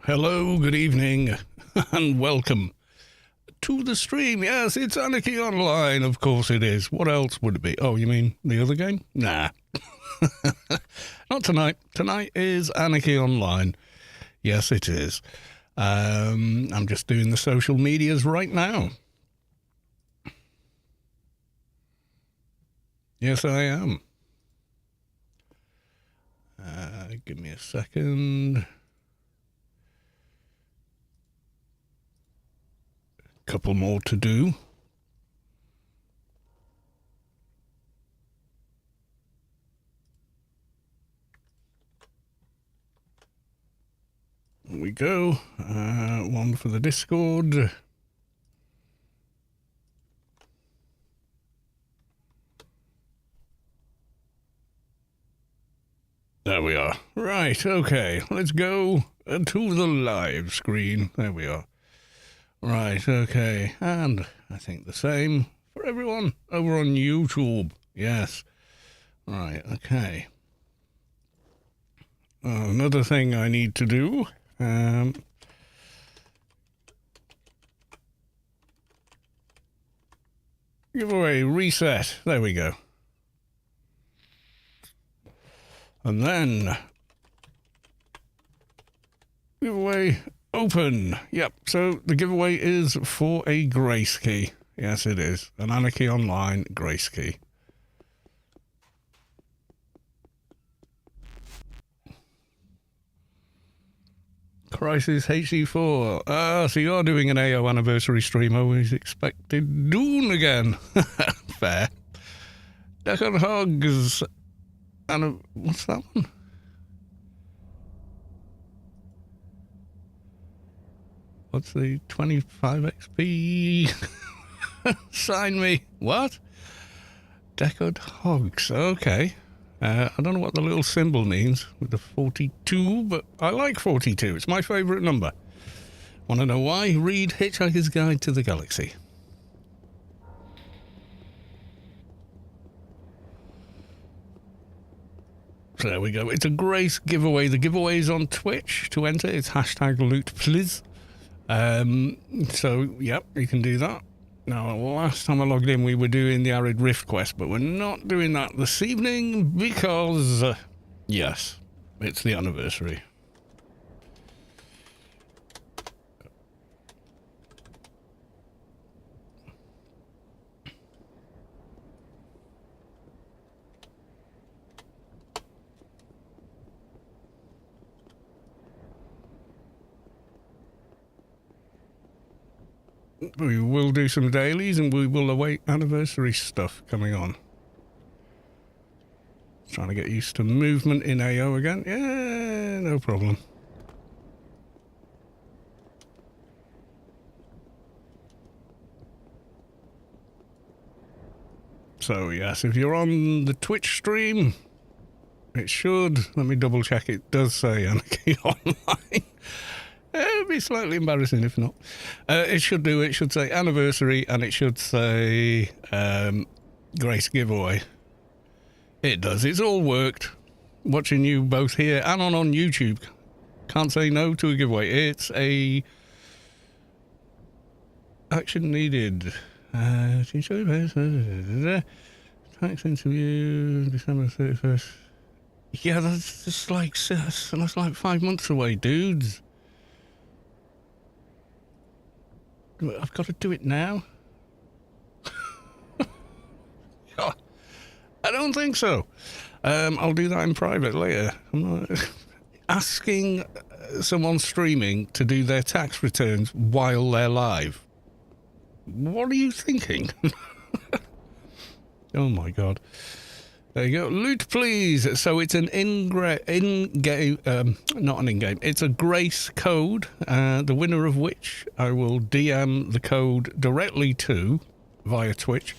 Hello, good evening, and welcome to the stream. Yes, it's Anarchy Online, of course it is. What else would it be? Oh, you mean the other game? Nah. Not tonight. Tonight is Anarchy Online. Yes, it is. I'm just doing the social medias right now. Yes, I am. Give me a second. Couple more to do. Here we go. One for the Discord. There we are. Right, okay. Let's go to the live screen. There we are. Right, okay. And I think the same for everyone over on YouTube. Yes. Right, okay. Another thing I need to do. Giveaway reset. There we go. And then giveaway open. Yep, so the giveaway is for a grace key. Yes, it is. An Anarchy Online grace key. Crisis HD4. So you're doing an AO anniversary stream. Always expected Dune again. Fair. Duck on Hogs. And what's that one? What's the 25 XP? Sign me. What? Decod Hogs. Okay. I don't know what the little symbol means with the 42, but I like 42. It's my favourite number. Want to know why? Read Hitchhiker's Guide to the Galaxy. So there we go. It's a grace giveaway. The giveaway is on Twitch. To enter, it's hashtag loot please. So, yep, you can do that. Now, last time I logged in, we were doing the Arid Rift quest, but we're not doing that this evening because, yes, it's the anniversary. We will do some dailies and we will await anniversary stuff coming on. Trying to get used to movement in AO again. Yeah, no problem. So, yes, if you're on the Twitch stream, it should, let me double check, it does say Anarchy Online. It would be slightly embarrassing if not. It should say anniversary and it should say grace giveaway. It does. It's all worked. Watching you both here and on YouTube. Can't say no to a giveaway. It's a action needed. Tax interview December 31st. Yeah, that's like 5 months away, dudes. I've got to do it now? I don't think so. I'll do that in private later. I'm not asking someone streaming to do their tax returns while they're live. What are you thinking? Oh my god. There you go. Loot please. So it's an in-game, not an in-game. It's a grace code, the winner of which I will DM the code directly to via Twitch.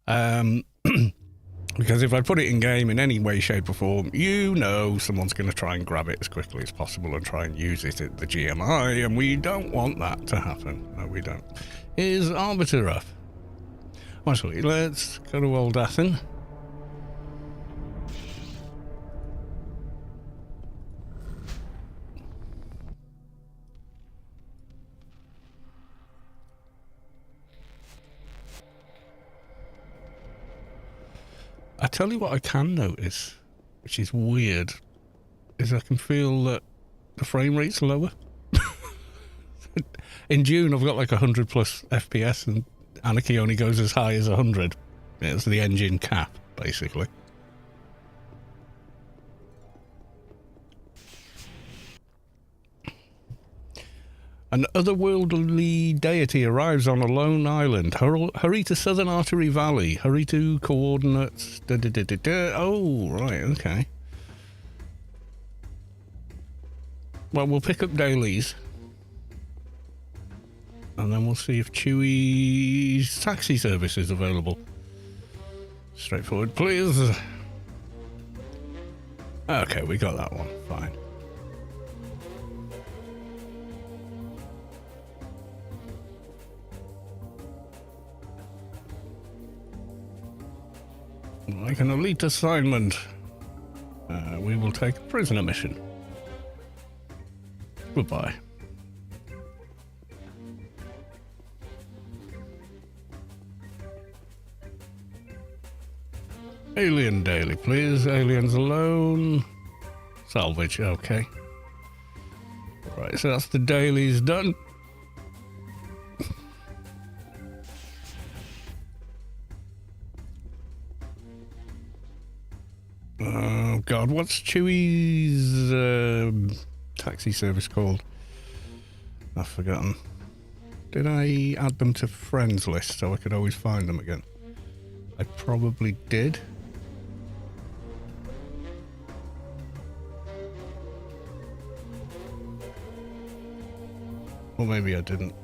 Because if I put it in-game in any way, shape or form, you know someone's going to try and grab it as quickly as possible and try and use it at the GMI, and we don't want that to happen. No, we don't. Is Arbiter up? Actually, let's go to Old Athen. I tell you what I can notice, which is weird, is I can feel that the frame rate's lower. In June, I've got like 100 plus FPS, and Anarchy only goes as high as 100. It's the engine cap, basically. An otherworldly deity arrives on a lone island. Hurry to Southern Artery Valley. Hurry to coordinates. Oh, right, okay. Well, we'll pick up Dailies. And then we'll see if Chewie's taxi service is available. Straightforward, please. Okay, we got that one. Fine. Like an elite assignment, we will take a prisoner mission. Goodbye. Alien daily, please. Aliens alone. Salvage, okay. Right, so that's the dailies done. Oh god, what's Chewie's taxi service called? I've forgotten. Did I add them to friends list so I could always find them again? I probably did. Or maybe I didn't.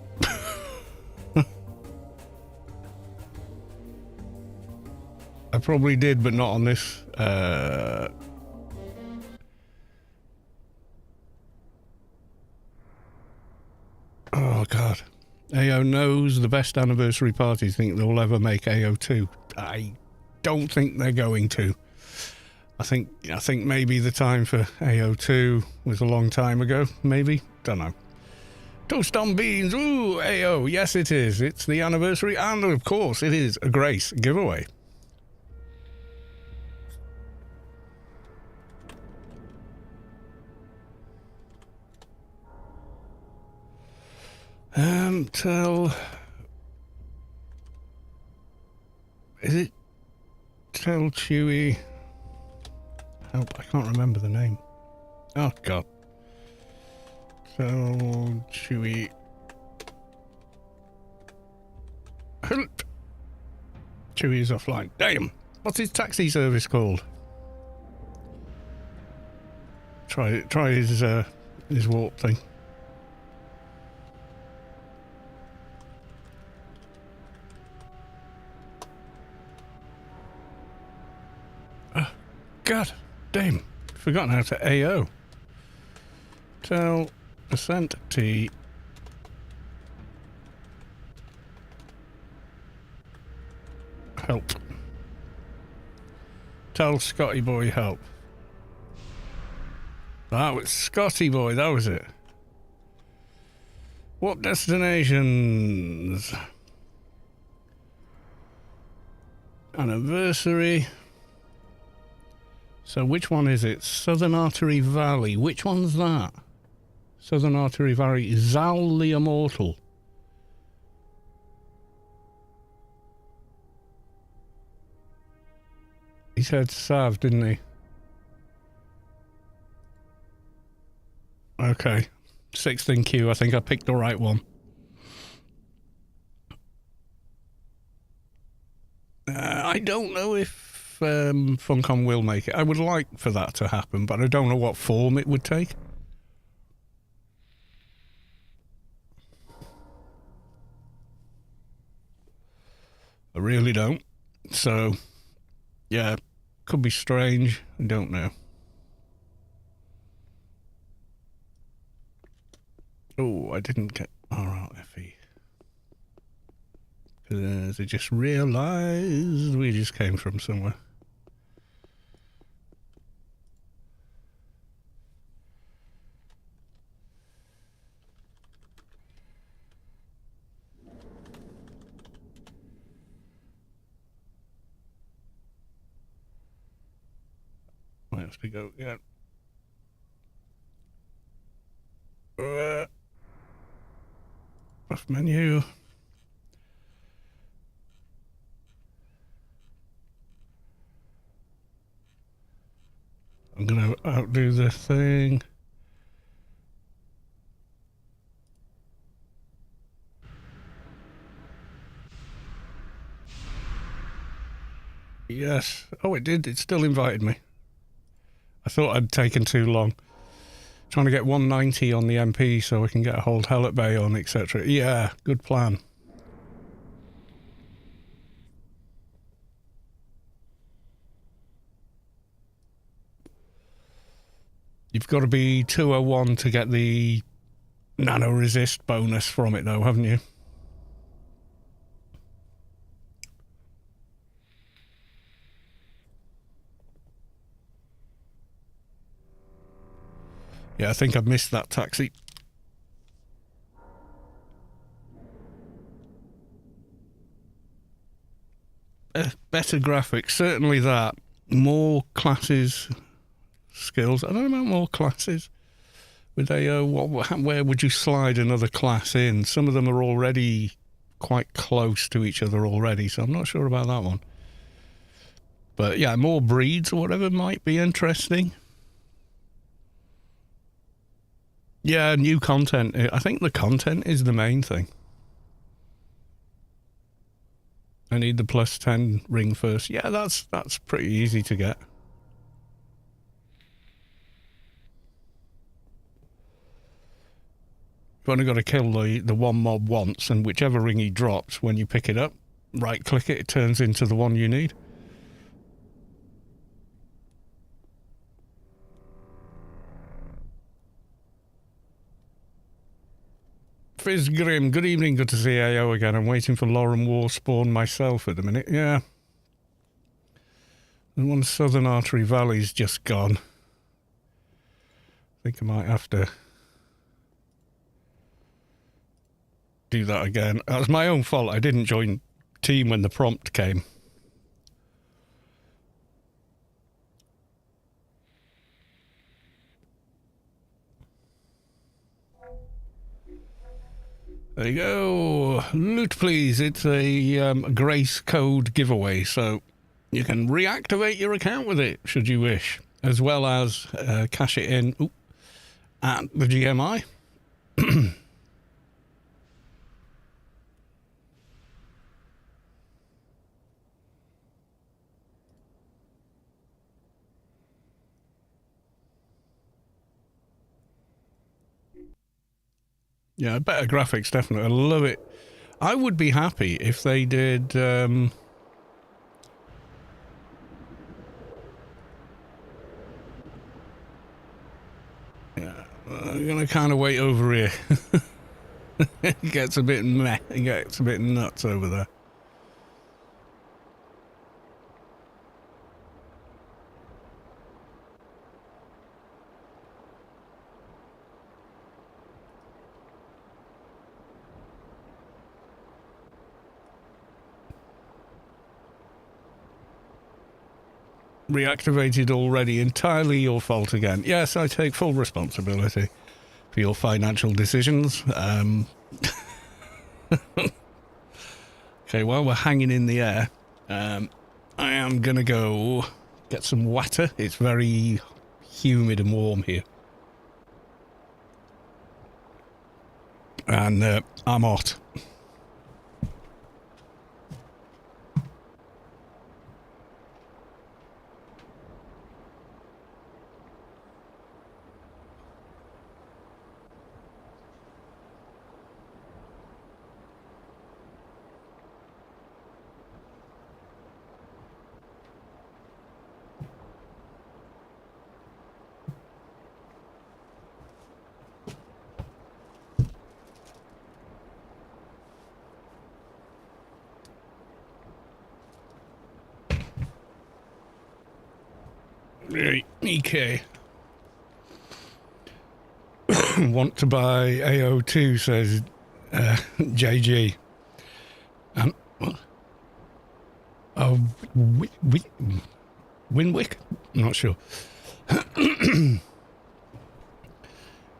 I probably did, but not on this. Oh, God. AO knows the best anniversary parties think they'll ever make AO2. I don't think they're going to. I think maybe the time for AO2 was a long time ago. Maybe. Don't know. Toast on beans. Ooh, AO. Yes, it is. It's the anniversary. And, of course, it is a Grace giveaway. Tell Chewie. Help, I can't remember the name. Oh, God. Tell Chewie. Help! Chewie is offline. Damn! What's his taxi service called? Try his warp thing. God damn, forgotten how to AO. Tell percent T. Help. Tell Scotty boy help. That was Scotty boy, that was it. What destinations? Anniversary. So which one is it? Southern Artery Valley. Which one's that? Southern Artery Valley. Zal the Immortal. He said Sav, didn't he? Okay. 6th in queue. I think I picked the right one. I don't know if Funcom will make it. I would like for that to happen, but I don't know what form it would take. I really don't. So, yeah, could be strange. I don't know. Oh, I didn't get RRFE. Because I just realised we just came from somewhere. As we go, yeah. Off menu. I'm gonna outdo this thing. Yes. Oh, it did. It still invited me. I thought I'd taken too long. Trying to get 190 on the MP so we can get a hold Hellet Bay on, etc. Yeah, good plan. You've got to be 201 to get the nano resist bonus from it, though, haven't you? Yeah, I think I've missed that taxi. Better graphics, certainly that. More classes, skills. I don't know about more classes. Would they? Where would you slide another class in? Some of them are already quite close to each other already, so I'm not sure about that one. But yeah, more breeds or whatever might be interesting. Yeah, new content. I think the content is the main thing. I need the plus 10 ring first. Yeah, that's pretty easy to get. You've only got to kill the one mob once, and whichever ring he drops, when you pick it up, right click it, it turns into the one you need. Fizzgrim, good evening, good to see AO again. I'm waiting for Lauren Warspawn myself at the minute. Yeah. And one Southern Artery Valley's just gone. I think I might have to do that again. That was my own fault. I didn't join team when the prompt came. There you go. Loot, please. It's a grace code giveaway, so you can reactivate your account with it, should you wish, as well as cash it in at the GMI. Yeah, better graphics, definitely. I love it. I would be happy if they did... yeah, I'm going to kind of wait over here. It gets a bit meh. It gets a bit nuts over there. Reactivated already, entirely your fault again. Yes, I take full responsibility for your financial decisions. Okay, while we're hanging in the air, I am going to go get some water. It's very humid and warm here. And I'm hot. Okay. Want to buy AO2, says JG. Oh, Winwick? I'm not sure.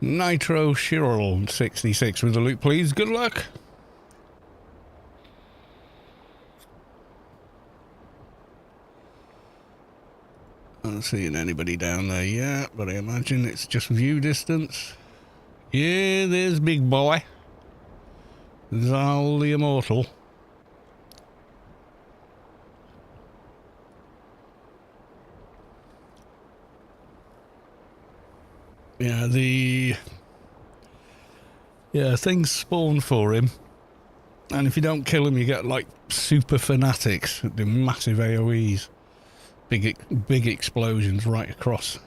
Nitro Chiral 66 with the loot, please. Good luck. I'm not seeing anybody down there yet, but I imagine it's just view distance. Yeah, there's big boy. Zal the Immortal. Yeah, things spawn for him. And if you don't kill him, you get like super fanatics that do massive AoEs. Big explosions right across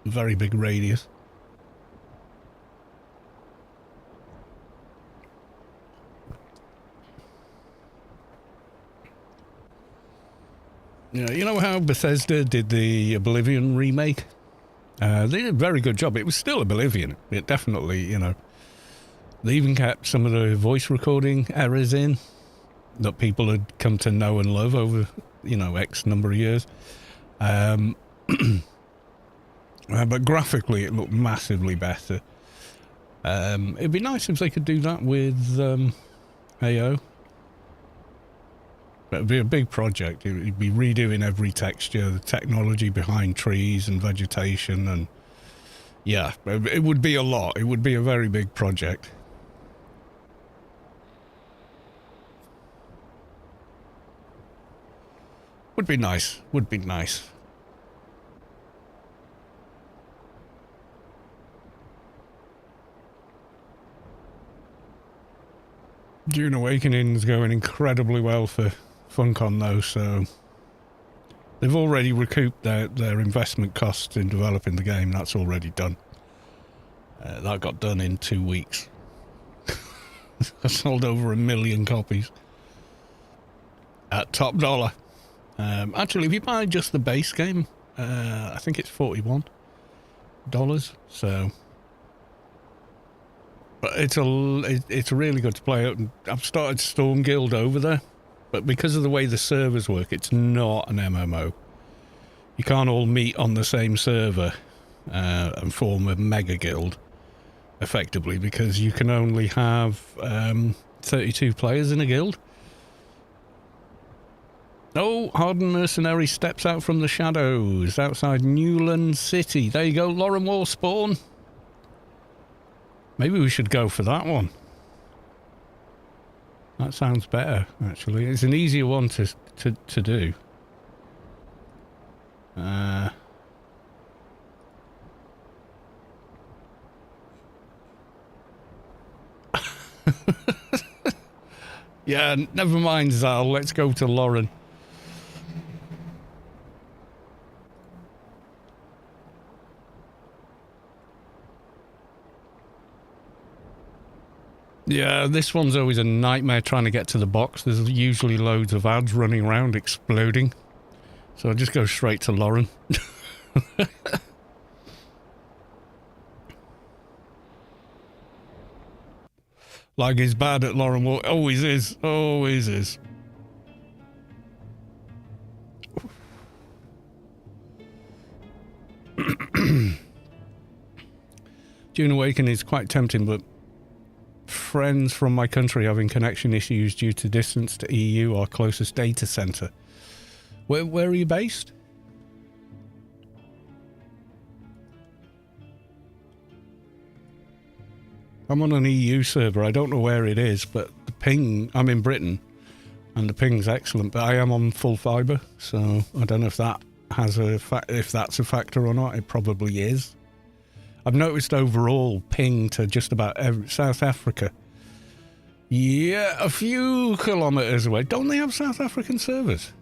a very big radius. Yeah, you know how Bethesda did the Oblivion remake? They did a very good job. It was still Oblivion. It definitely, you know. They even kept some of the voice recording errors in that people had come to know and love over, you know, X number of years. But graphically, it looked massively better. It'd be nice if they could do that with AO. But it'd be a big project. It'd be redoing every texture, the technology behind trees and vegetation, and yeah, it would be a lot. It would be a very big project. Would be nice. Would be nice. Dune Awakening's going incredibly well for Funcom though, so they've already recouped their investment costs in developing the game. That's already done. That got done in 2 weeks. I sold over 1 million copies at top dollar. Actually, if you buy just the base game, I think it's $41. So, but it's really good to play out. I've started Storm Guild over there, but because of the way the servers work, it's not an MMO. You can't all meet on the same server and form a mega guild, effectively, because you can only have 32 players in a guild. Oh, Hardened Mercenary steps out from the shadows outside Newland City. There you go, Lauren Wall spawn. Maybe we should go for that one. That sounds better, actually. It's an easier one to do. Yeah, never mind, Zal. Let's go to Lauren. Yeah, this one's always a nightmare trying to get to the box. There's usually loads of ads running around exploding. So I'll just go straight to Lauren. Like he's bad at Lauren Wall. Always is. Always is. Dune Awakening is quite tempting, but friends from my country having connection issues due to distance to EU, our closest data center. Where are you based? I'm on an EU server. I don't know where it is, but the ping, I'm in Britain, and the ping's excellent, but I am on full fiber, so I don't know if that has if that's a factor or not. It probably is. I've noticed overall ping to just about South Africa. Yeah, a few kilometers away. Don't they have South African servers?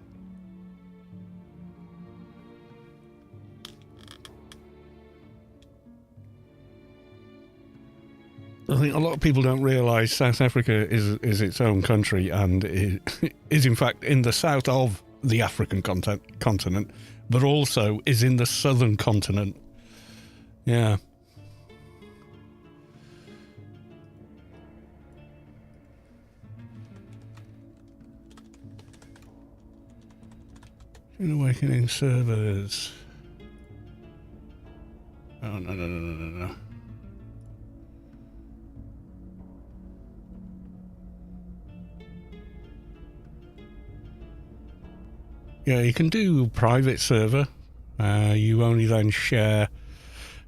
I think a lot of people don't realise South Africa is its own country and it is in fact in the south of the African continent, but also is in the southern continent. Yeah. Awakening servers. Oh, no. Yeah, you can do private server. You only then share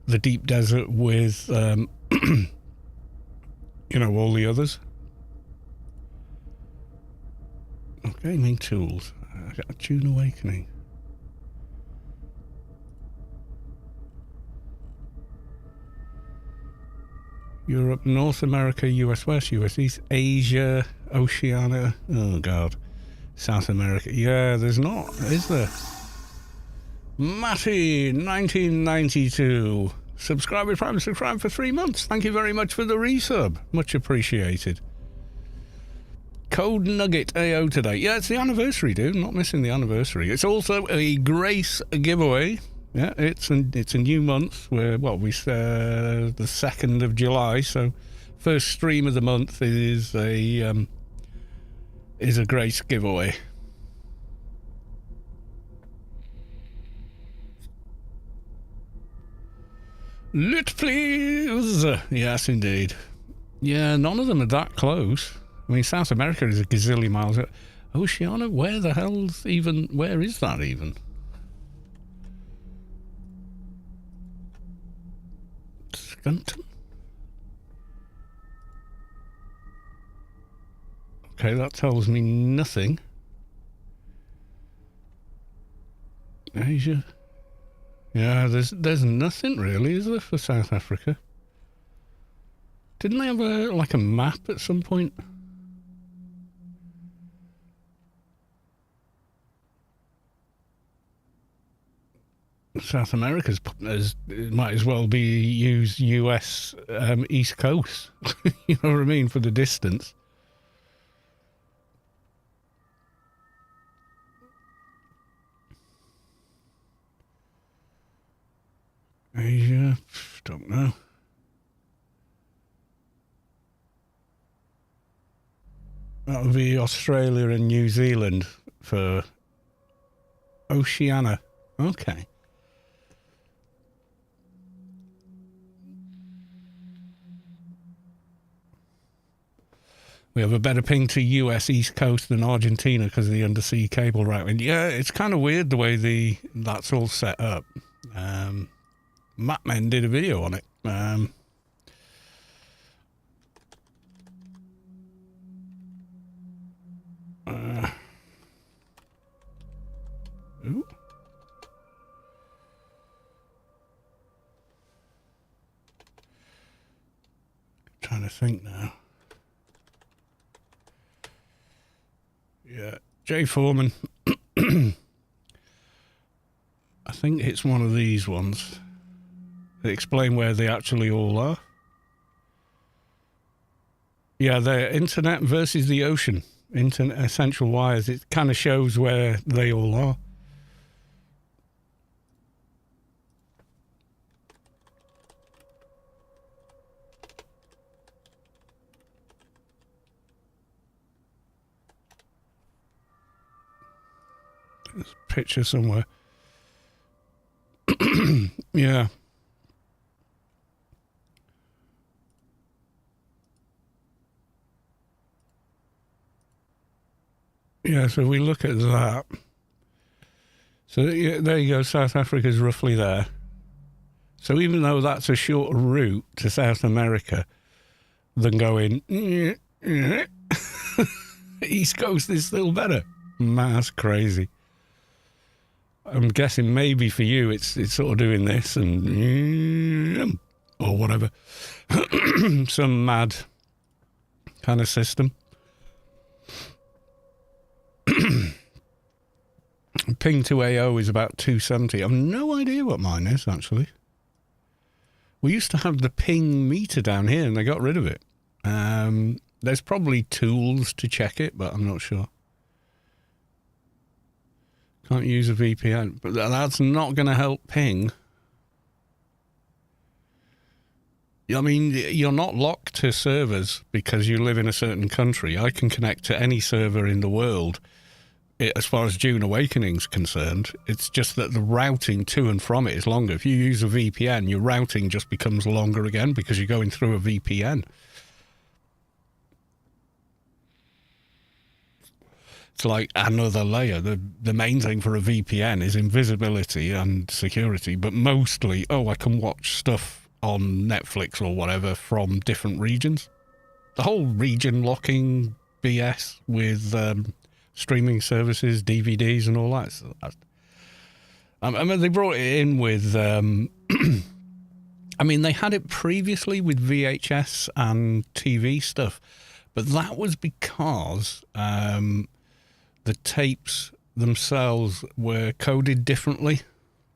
the deep desert with, you know, all the others. Gaming tools. June Awakening. Europe, North America, US West, US East, Asia, Oceania. Oh, God. South America. Yeah, there's not, is there? Matty, 1992. Subscribe for 3 months. Thank you very much for the resub. Much appreciated. Code Nugget AO today. Yeah, it's the anniversary, dude. Not missing the anniversary. It's also a Grace giveaway. Yeah, it's a new month. We're, the 2nd of July, so first stream of the month is a Grace giveaway. Lit, please. Yes, indeed. Yeah, none of them are that close. I mean, South America is a gazillion miles. Oceania, where is that even? Skunton? Okay, that tells me nothing. Asia. Yeah, there's nothing really, is there, for South Africa? Didn't they have a map at some point? South America's might as well be US East Coast. You know what I mean, for the distance. Asia, don't know. That would be Australia and New Zealand for Oceania. Okay. We have a better ping to US East Coast than Argentina because of the undersea cable route. And yeah, it's kind of weird the way that's all set up. Mapmen did a video on it. Ooh. Trying to think now. Yeah, Jay Foreman. I think it's one of these ones. They explain where they actually all are. Yeah, the internet versus the ocean. Internet essential wires. It kind of shows where they all are. There's a picture somewhere. Yeah. Yeah, so we look at that. So yeah, there you go, South Africa's roughly there. So even though that's a shorter route to South America than going East Coast is still better. Man, that's crazy. I'm guessing maybe for you it's sort of doing this and or whatever. Some mad kind of system. Ping to AO is about 270. I've no idea what mine is, actually. We used to have the ping meter down here and they got rid of it. There's probably tools to check it, but I'm not sure. Can't use a VPN, but that's not going to help ping. I mean, you're not locked to servers because you live in a certain country. I can connect to any server in the world as far as Dune Awakening's concerned. It's just that the routing to and from it is longer. If you use a VPN, your routing just becomes longer again because you're going through a VPN. It's like another layer. The main thing for a VPN is invisibility and security, but mostly, I can watch stuff on Netflix or whatever from different regions. The whole region locking BS with streaming services, DVDs and all that. So I mean, they brought it in with... I mean, they had it previously with VHS and TV stuff, but that was because the tapes themselves were coded differently.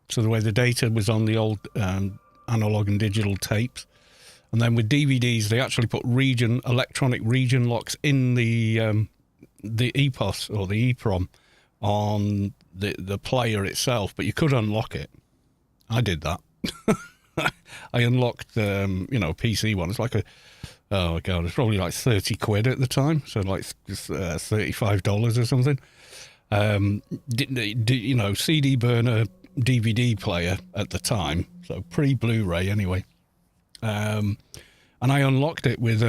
So the way the data was on the old analog and digital tapes. And then with DVDs, they actually put electronic region locks in the EPOS or the EEPROM on the player itself, but you could unlock it. I did that. I unlocked, PC one. It's like oh God, it's probably like 30 quid at the time. So like $35 or something. CD burner DVD player at the time. So pre-Blu-ray anyway. And I unlocked it with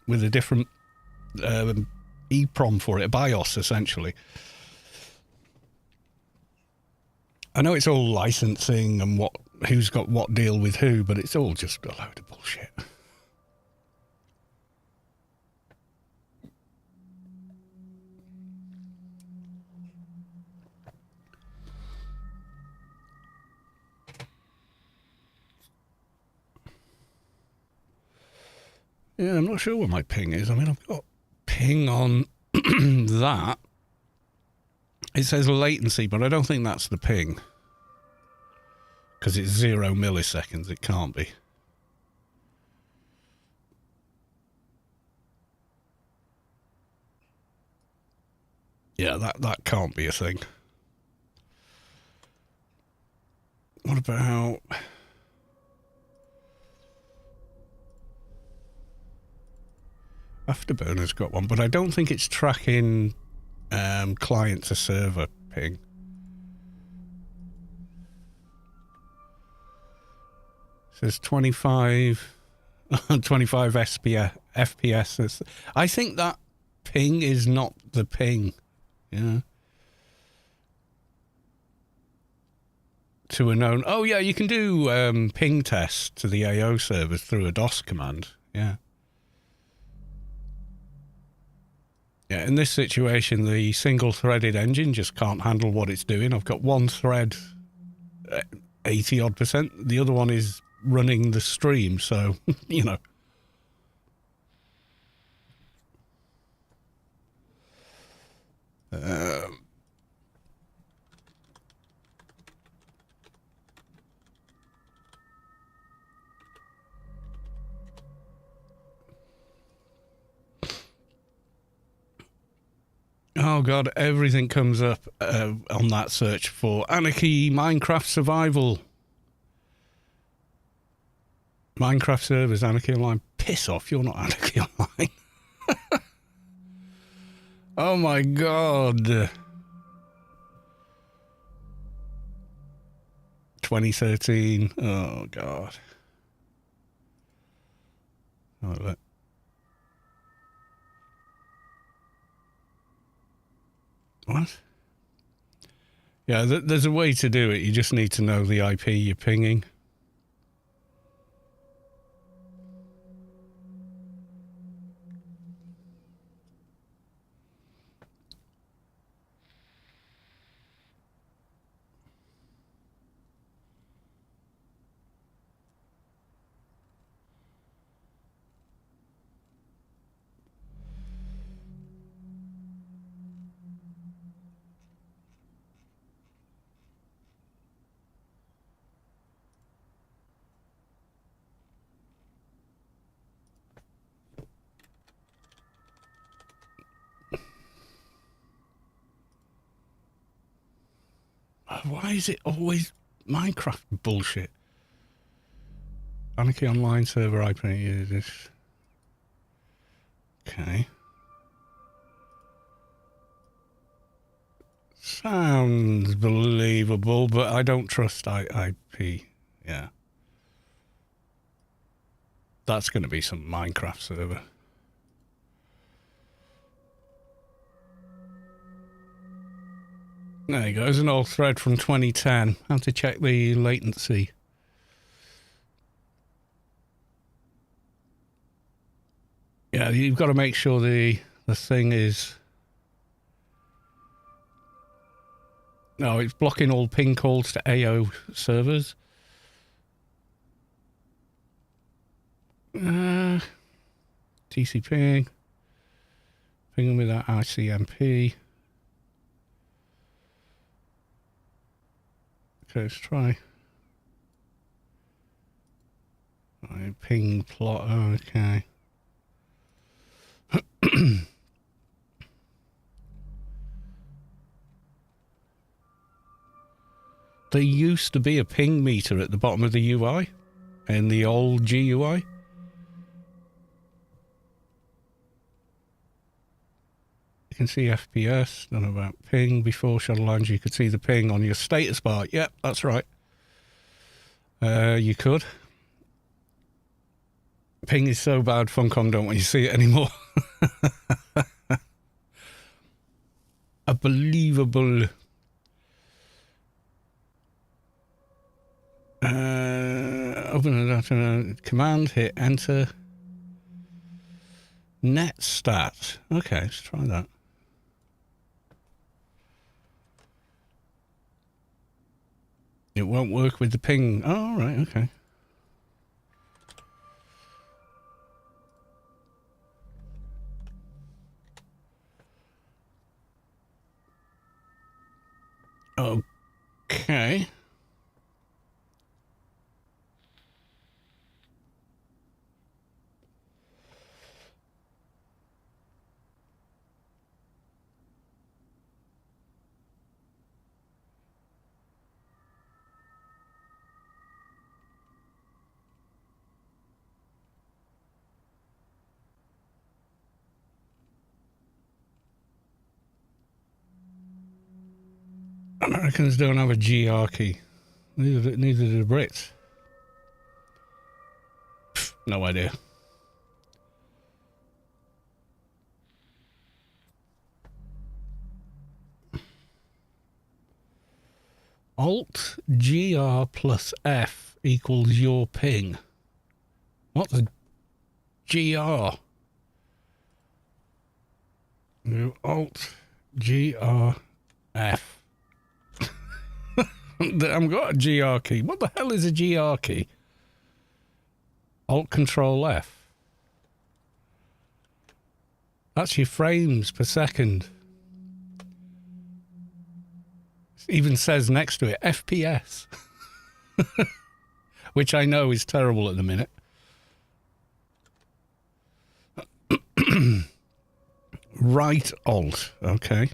with a different EEPROM for it, a BIOS essentially. I know it's all licensing and who's got what deal with who, but it's all just a load of bullshit. Yeah, I'm not sure what my ping is. I mean, I've got ping on that. It says latency, but I don't think that's the ping. Because it's 0 milliseconds. It can't be. Yeah, that can't be a thing. What about... Afterburner's got one, but I don't think it's tracking client to server ping. It says 25 FPS. I think that ping is not the ping. Yeah. To a known... Oh, yeah, you can do ping tests to the AO servers through a DOS command. Yeah. Yeah, in this situation, the single-threaded engine just can't handle what it's doing. I've got one thread, 80-odd%. The other one is running the stream, so, Oh God, everything comes up on that search for Anarchy, Minecraft Survival. Minecraft servers, Anarchy Online. Piss off, you're not Anarchy Online. Oh my God. 2013. Oh God. Oh, look. What? Yeah, there's a way to do it. You just need to know the IP you're pinging. Why is it always Minecraft bullshit? Anarchy Online server IP uses. Okay. Sounds believable, but I don't trust IP. Yeah. That's going to be some Minecraft server. There you go. There's an old thread from 2010. How to check the latency. Yeah, you've got to make sure the thing is... No, it's blocking all ping calls to AO servers. TCP. Ping with that ICMP. Okay, let's try. Right, ping plot, okay. There used to be a ping meter at the bottom of the UI in the old GUI. You can see FPS, don't know about ping. Before Shadowlands, you could see the ping on your status bar. Yep, that's right. You could. Ping is so bad, Funcom don't want you to see it anymore. Unbelievable. Open that command, hit enter. Net stat. Okay, let's try that. It won't work with the ping. Oh, right, okay. Okay. Americans don't have a GR key. Neither do the Brits. Pfft, no idea. Alt GR plus F equals your ping. What's a GR? No, Alt GR F. I've got a GR key. What the hell is a GR key? Alt Control F. That's your frames per second. It even says next to it FPS. Which I know is terrible at the minute. Right Alt. Okay.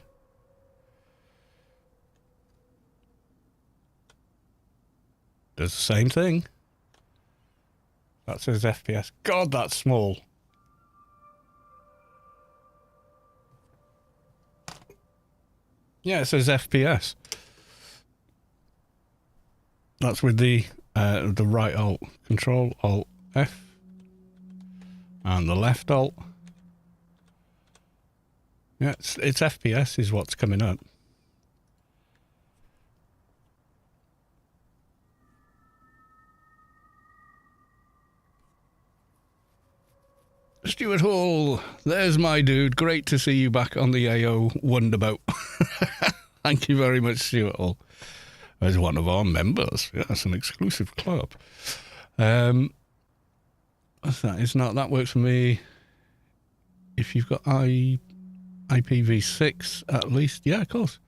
Does the same thing. That says FPS. God, that's small. Yeah, it says FPS. That's with the right Alt. Control Alt F. And the left Alt. Yeah, it's FPS is what's coming up. Stuart Hall, there's my dude. Great to see you back on the AO Wonderboat. Thank you very much, Stuart Hall. As one of our members. Yes, an exclusive club. What's that? It's not, that works for me. If you've got IPv6 at least. Yeah, of course.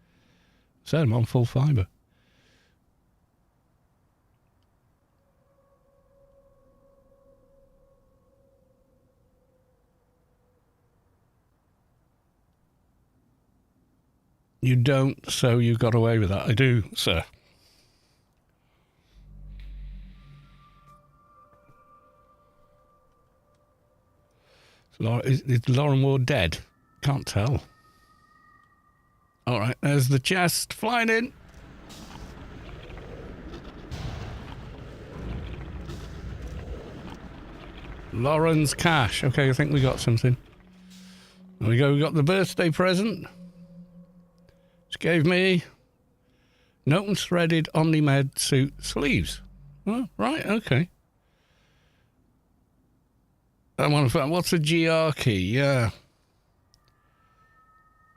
Said I'm on full fibre. You don't, so you got away with that. I do, sir. Is Lauren Ward dead? Can't tell. All right, there's the chest flying in. Lauren's cash. Okay, I think we got something. There we go. We got the birthday present. Which gave me note and threaded Omni-Med suit sleeves. Oh, right, okay. What's a GR key? Yeah.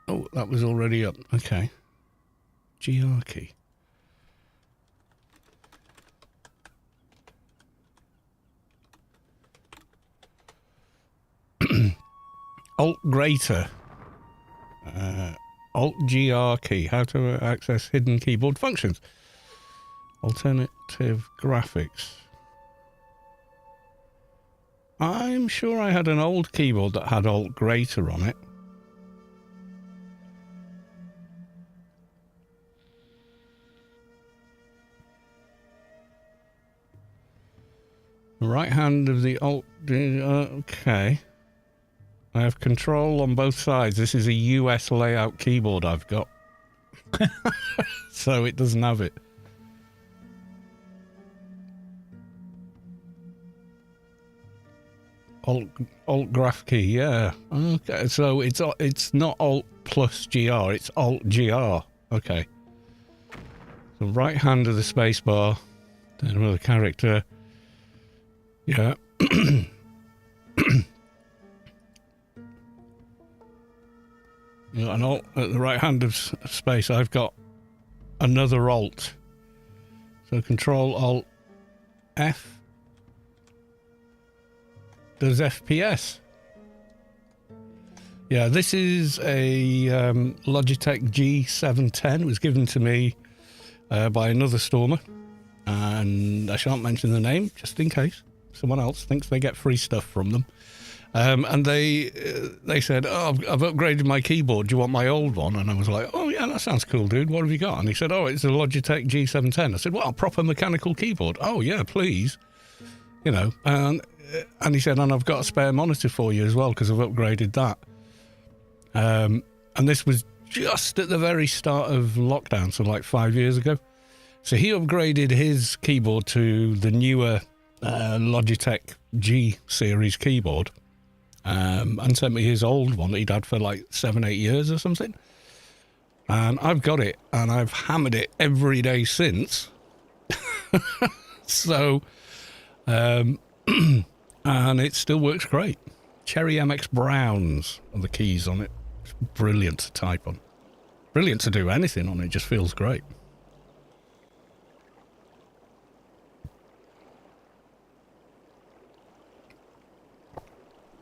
Oh, that was already up. Okay. GR key. Alt greater. Alt GR key. How to access hidden keyboard functions. Alternative graphics. I'm sure I had an old keyboard that had Alt greater on it. The right hand of the Alt... okay. I have control on both sides. This is a US layout keyboard I've got. So it doesn't have it. Alt graph key, yeah. Okay, so it's not Alt plus GR, it's Alt GR. Okay. The right hand of the space bar, then another character. Yeah. An Alt at the right hand of space. I've got another Alt. So Control Alt F. Does FPS. Yeah, this is a Logitech G710. It was given to me by another stormer, and I shan't mention the name just in case someone else thinks they get free stuff from them. And they said, "Oh, I've upgraded my keyboard. Do you want my old one?" And I was like, "Oh yeah, that sounds cool, dude. What have you got?" And he said, "Oh, it's a Logitech G710." I said, "Well, a proper mechanical keyboard." "Oh yeah, please." You know, and he said, "And I've got a spare monitor for you as well because I've upgraded that." And this was just at the very start of lockdown, so like 5 years ago. So he upgraded his keyboard to the newer Logitech G series keyboard, and sent me his old one that he'd had for like 7-8 years or something. And I've got it, and I've hammered it every day since. So, and it still works great. Cherry MX Browns are the keys on it. It's brilliant to type on. Brilliant to do anything on it. Just feels great.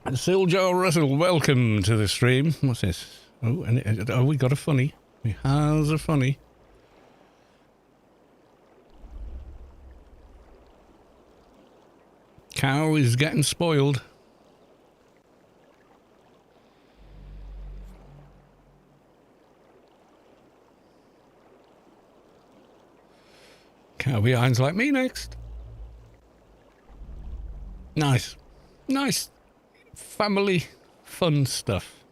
Siljar Russell, welcome to the stream. What's this? Oh, we got a funny. He has a funny. Cow is getting spoiled. Cow behind's like me next. Nice. Nice. Family fun stuff.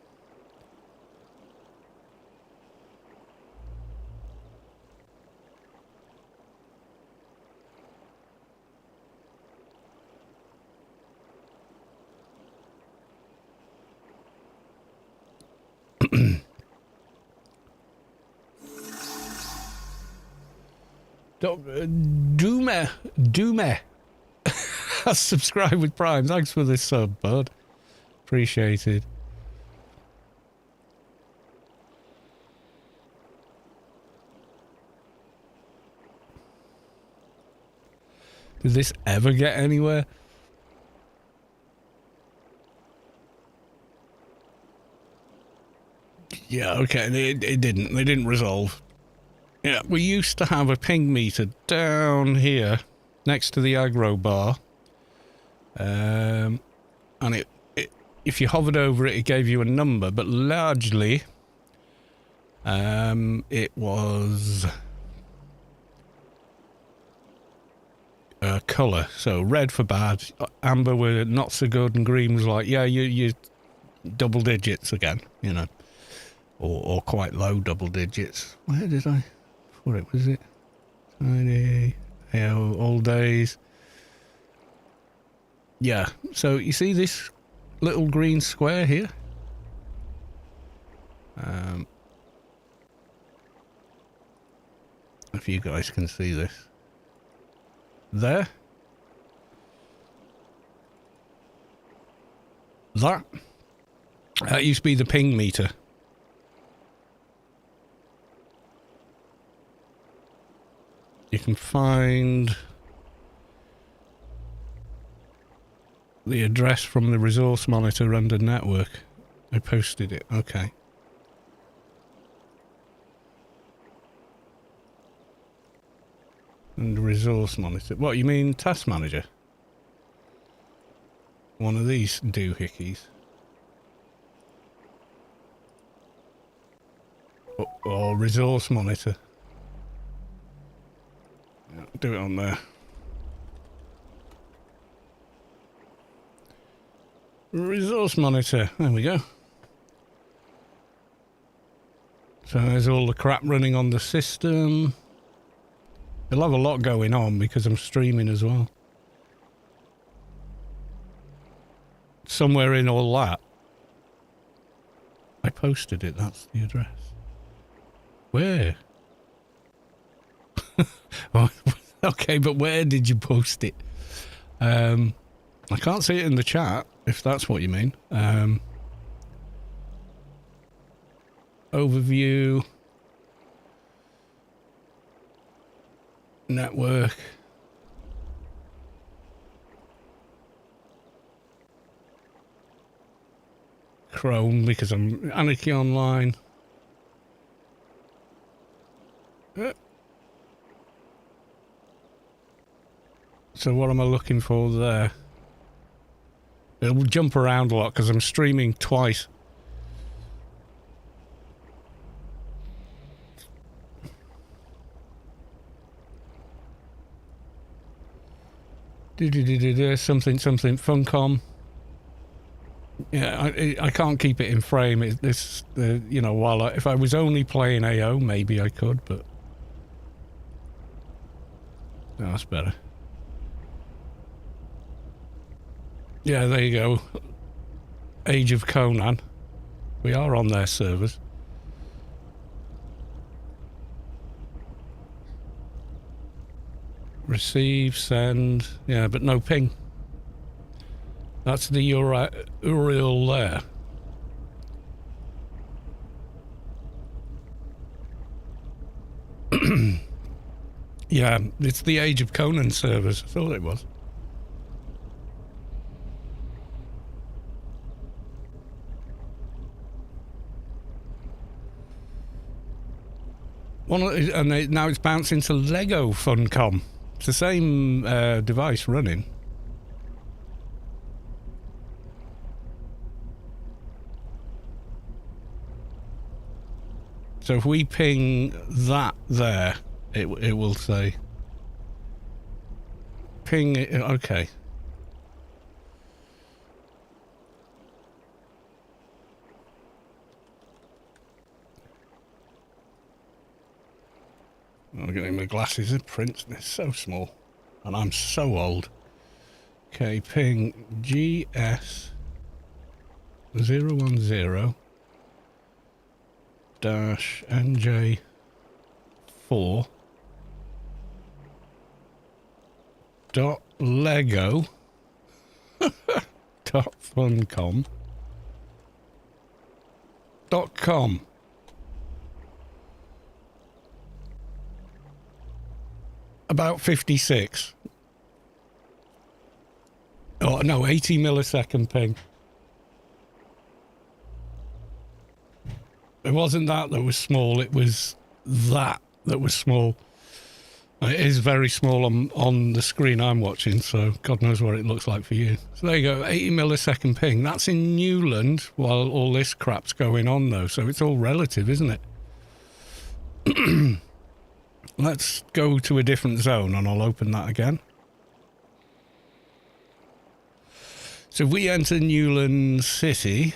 Doome. Subscribe with Prime. Thanks for this sub, bud. Appreciated. Did this ever get anywhere? Yeah, okay, it didn't. They didn't resolve. Yeah, we used to have a ping meter down here next to the aggro bar. And it if you hovered over it, it gave you a number, but largely it was colour. So red for bad, amber were not so good, and green was like, yeah, you double digits again, you know. or quite low double digits. Where did I put it? Was it tiny? Yeah, all days. Yeah, so you see this little green square here? If you guys can see this. There. That used to be the ping meter. You can find the address from the resource monitor under network. I posted it. Okay. And resource monitor. What, you mean task manager? One of these doohickeys. Or resource monitor. Yeah, do it on there. Resource monitor. There we go. So there's all the crap running on the system. They'll have a lot going on because I'm streaming as well. Somewhere in all that, I posted it. That's the address. Where? Oh, okay, but where did you post it? I can't see it in the chat, if that's what you mean. Overview. Network. Chrome, because I'm Anarchy Online. So what am I looking for there? It'll jump around a lot because I'm streaming twice. Something Funcom. Yeah, I can't keep it in frame. This you know, while if I was only playing AO, maybe I could, but no, that's better. Yeah, there you go. Age of Conan. We are on their servers. Receive, send. Yeah, but no ping. That's the URL there. Yeah, it's the Age of Conan servers. I thought it was. Now it's bouncing to Lego Funcom. It's the same device running. So if we ping that there, it will say ping it. Okay. I'm getting my glasses. The print is so small, and I'm so old. Okay, ping GS 010 dash NJ4 dot Lego dot Funcom .com. About 56. Oh no, 80 millisecond ping. It wasn't that was small, it was that was small. It is very small on the screen I'm watching, so God knows what it looks like for you. So there you go, 80 millisecond ping. That's in Newland while all this crap's going on though, so it's all relative, isn't it? Let's go to a different zone and I'll open that again. So if we enter Newland City,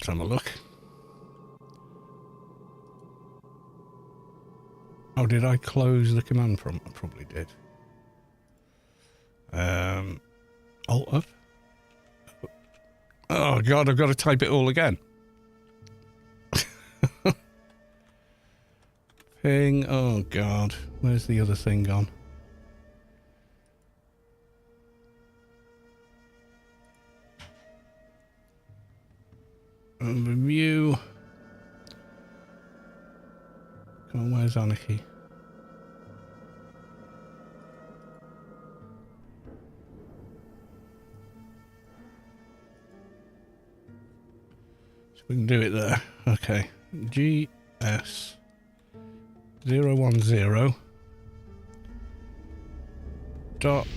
Let's have a look. Oh, did I close the command prompt? I probably did. Alt up. Oh god, I've got to type it all again. Ping. Oh god, where's the other thing gone? Review. Come on, where's Anarchy? So we can do it there. Okay. GS 010 dot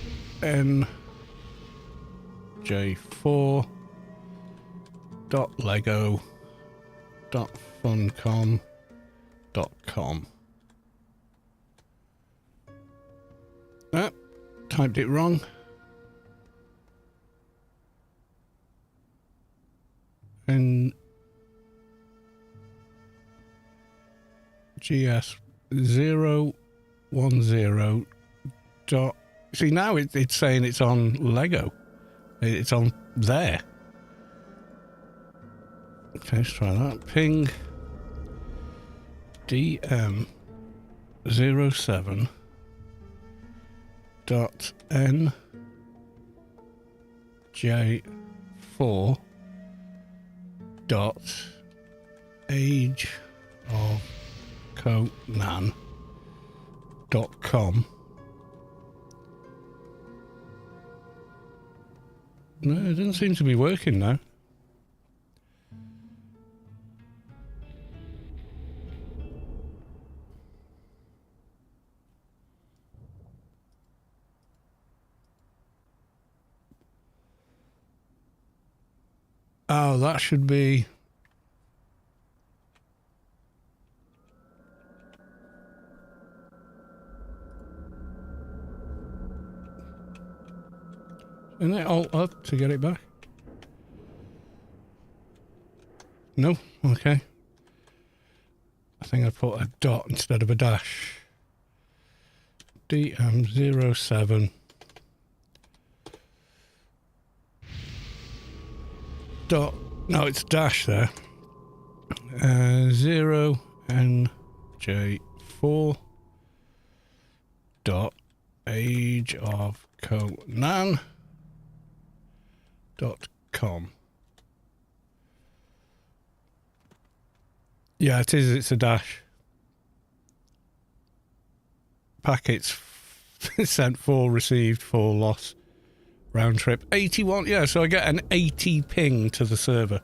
NJ4 dot Lego dot funcom .com. Ah, typed it wrong. And GS 010 dot. See, now it's saying it's on Lego. It's on there. Okay, let's try that. Ping DM07 dot NJ4 dot age of Conan .com. No, it doesn't seem to be working now. Oh, that should be... Isn't it alt up to get it back? No? Okay. I think I put a dot instead of a dash. DM07 dot, no, it's dash there. 0 NJ4 dot age of Conan .com. Yeah, it is. It's a dash. Packets sent 4, received 4, loss. Round trip 81. Yeah, so I get an 80 ping to the server.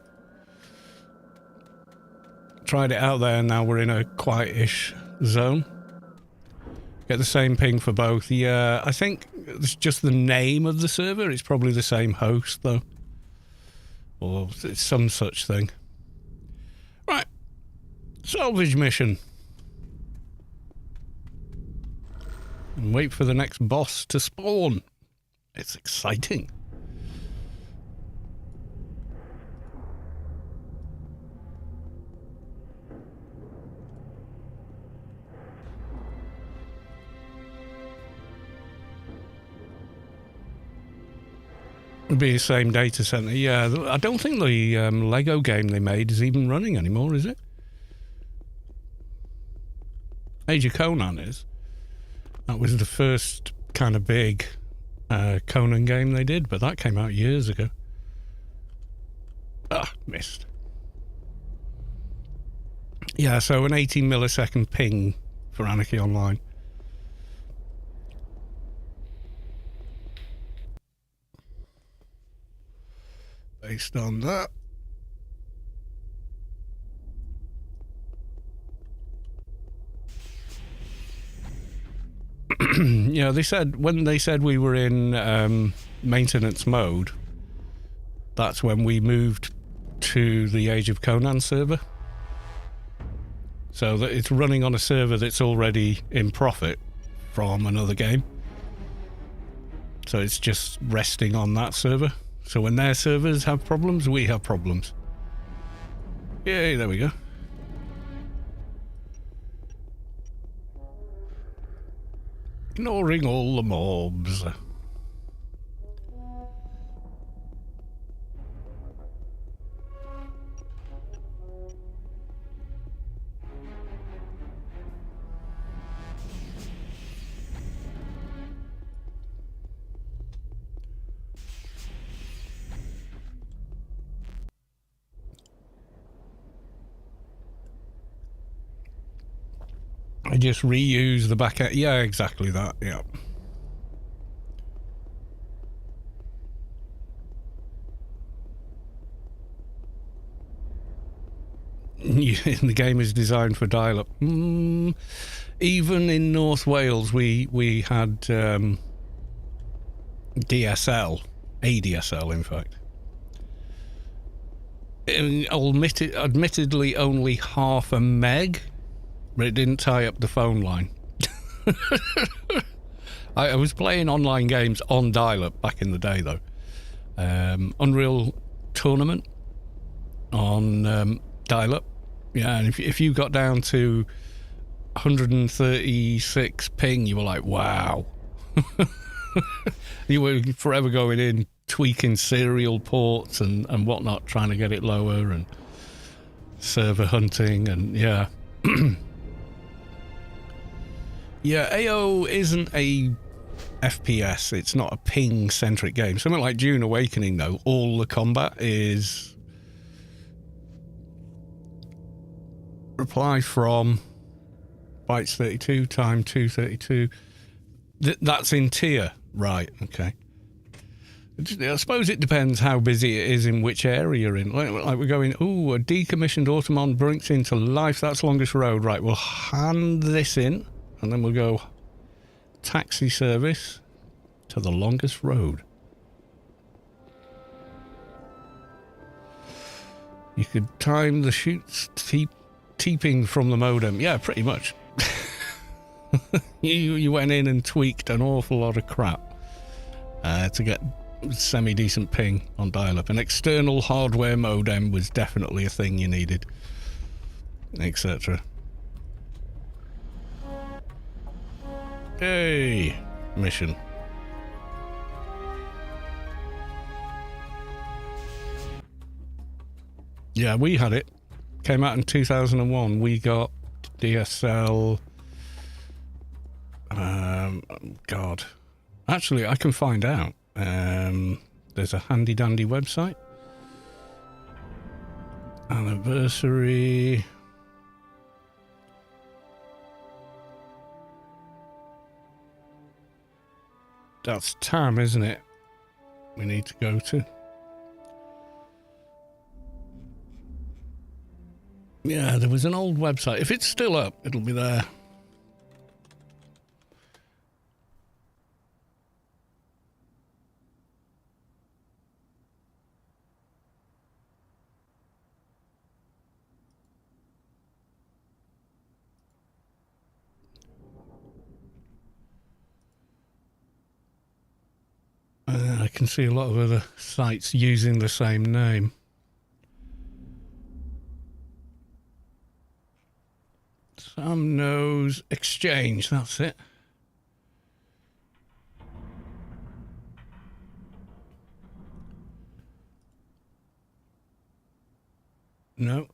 Tried it out there, and now we're in a quietish zone. Get the same ping for both. Yeah, I think it's just the name of the server. It's probably the same host, though. Or it's some such thing. Right. Salvage mission. And wait for the next boss to spawn. It's exciting. It'll be the same data center. Yeah, I don't think the Lego game they made is even running anymore, is it? Age of Conan is. That was the first kind of big Conan game they did, but that came out years ago. Ah, missed. Yeah, so an 18 millisecond ping for Anarchy Online. Based on that. Yeah, they said, when they said we were in maintenance mode, that's when we moved to the Age of Conan server. So that it's running on a server that's already in profit from another game. So it's just resting on that server. So when their servers have problems, we have problems. Yay, there we go. Ignoring all the mobs. I just reuse the back end. Yeah, exactly that. Yeah. The game is designed for dial-up. Even in North Wales, we had DSL, ADSL, in fact. Admittedly, only half a meg, but it didn't tie up the phone line. I was playing online games on dial-up back in the day, though. Unreal Tournament on dial-up. Yeah, and if you got down to 136 ping, you were like, wow. You were forever going in, tweaking serial ports and whatnot, trying to get it lower, and server hunting, and yeah. Yeah, AO isn't a FPS. It's not a ping-centric game. Something like Dune Awakening, though, all the combat is reply from bytes 32 time 232. That's in tier, right? Okay. I suppose it depends how busy it is in which area you're in. Like we're going, ooh, a decommissioned Automon brings into life. That's longest road. Right, we'll hand this in, and then we'll go taxi service to the longest road. You could time the shoots teeping from the modem. Yeah, pretty much. You went in and tweaked an awful lot of crap to get semi-decent ping on dial-up. An external hardware modem was definitely a thing you needed, etc. Hey, mission. Yeah, we had it. Came out in 2001. We got DSL. God. Actually, I can find out. There's a handy dandy website. Anniversary. That's TAM, isn't it? We need to go to. Yeah, there was an old website. If it's still up, it'll be there. I can see a lot of other sites using the same name. Sam knows Exchange, that's it. No.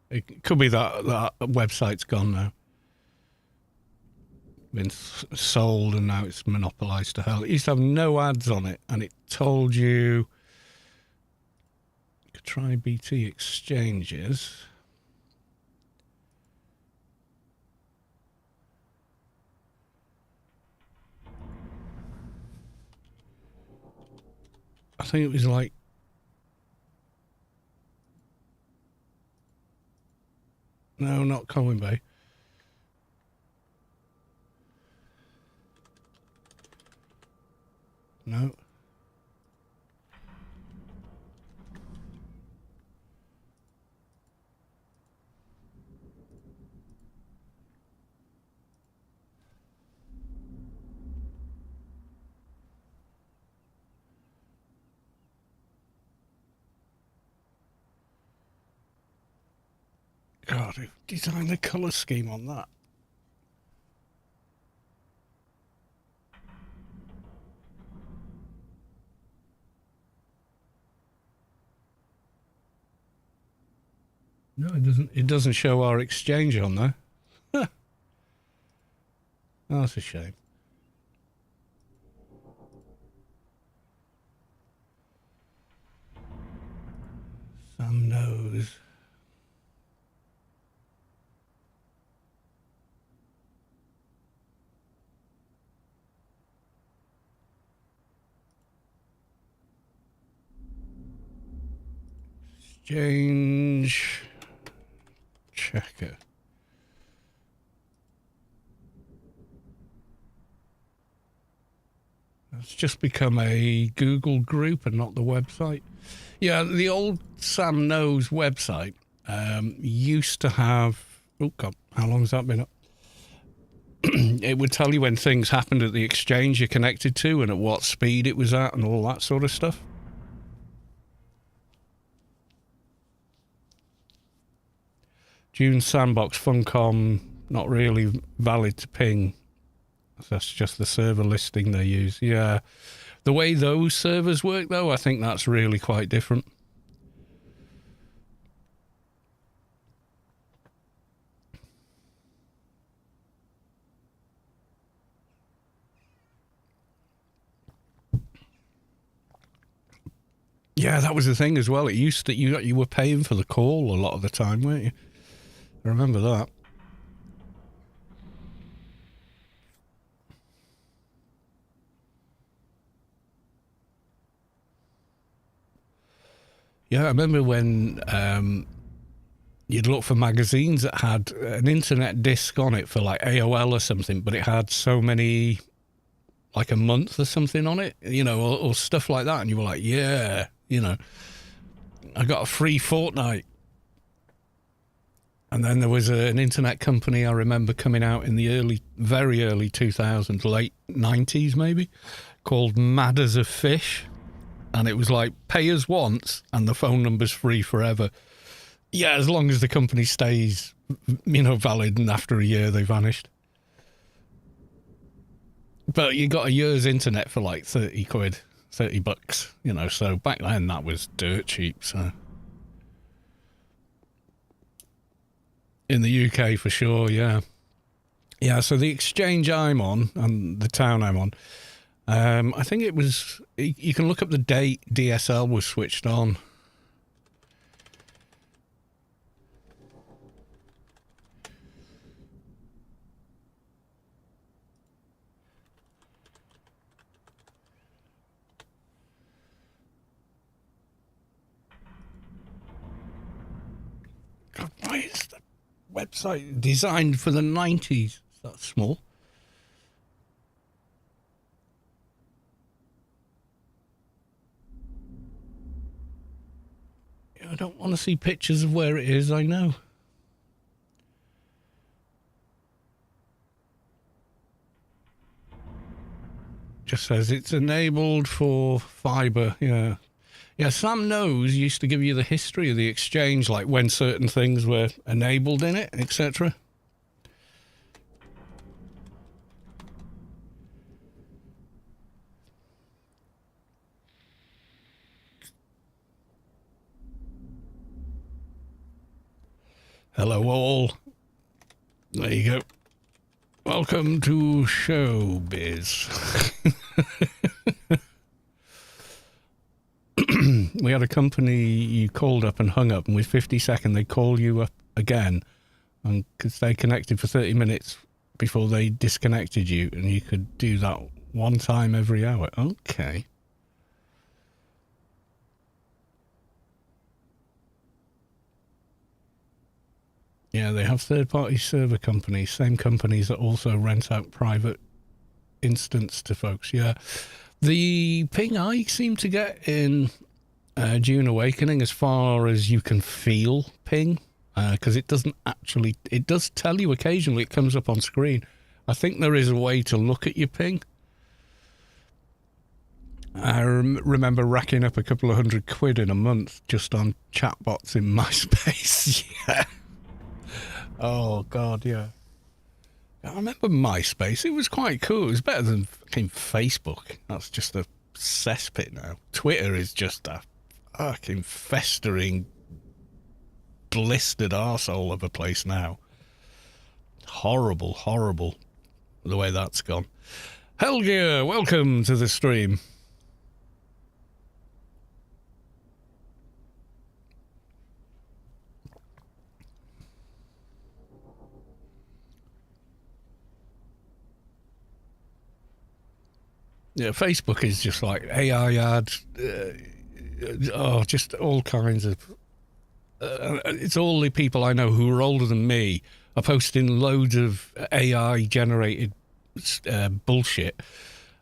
It could be that website's gone now. Been sold and now it's monopolised to hell. It used to have no ads on it, and it told you could try BT exchanges. I think it was like no, not Colwyn Bay. No. God, who designed the colour scheme on that? No, it doesn't. It doesn't show our exchange on there. Oh, that's a shame. Sam knows. Exchange checker. It's just become a Google group and not the website. Yeah, the old Sam Knows website used to have... Oh, God, how long has that been up? It would tell you when things happened at the exchange you're connected to and at what speed it was at and all that sort of stuff. June Sandbox Funcom, not really valid to ping. That's just the server listing they use. Yeah. The way those servers work, though, I think that's really quite different. Yeah, that was the thing as well. It used to, you were paying for the call a lot of the time, weren't you? I remember that. Yeah, I remember when you'd look for magazines that had an internet disc on it for like AOL or something, but it had so many, like a month or something on it, you know, or stuff like that. And you were like, yeah, you know, I got a free fortnight. And then there was an internet company I remember coming out in the very early 2000s, late 90s maybe, called Mad as a Fish. And it was like, pay us once and the phone number's free forever. Yeah, as long as the company stays, you know, valid, and after a year they vanished. But you got a year's internet for like 30 quid, 30 bucks, you know, so back then that was dirt cheap, so... In the UK, for sure, yeah. Yeah, so the exchange I'm on, and the town I'm on, I think it was... You can look up the date DSL was switched on. God, why is the website designed for the 90s? That's small. I don't want to see pictures of where it is, I know. Just says it's enabled for fibre, yeah. Yeah, Sam Knows used to give you the history of the exchange, like when certain things were enabled in it, etc. Hello all. There you go. Welcome to Showbiz. We had a company you called up and hung up, and with 50 seconds they call you up again, and because they connected for 30 minutes before they disconnected you, and you could do that one time every hour. Okay. Yeah, they have third-party server companies, same companies that also rent out private instance to folks, yeah. The ping I seem to get in Dune Awakening, as far as you can feel ping, because it doesn't actually... It does tell you occasionally, it comes up on screen. I think there is a way to look at your ping. I remember racking up a couple of £100 in a month just on chatbots in MySpace, yeah. Oh, God, yeah. I remember MySpace. It was quite cool. It was better than fucking Facebook. That's just a cesspit now. Twitter is just a fucking festering, blistered arsehole of a place now. Horrible, horrible the way that's gone. Helge, welcome to the stream. Yeah, Facebook is just like AI ads, just all kinds of... it's all the people I know who are older than me are posting loads of AI-generated bullshit,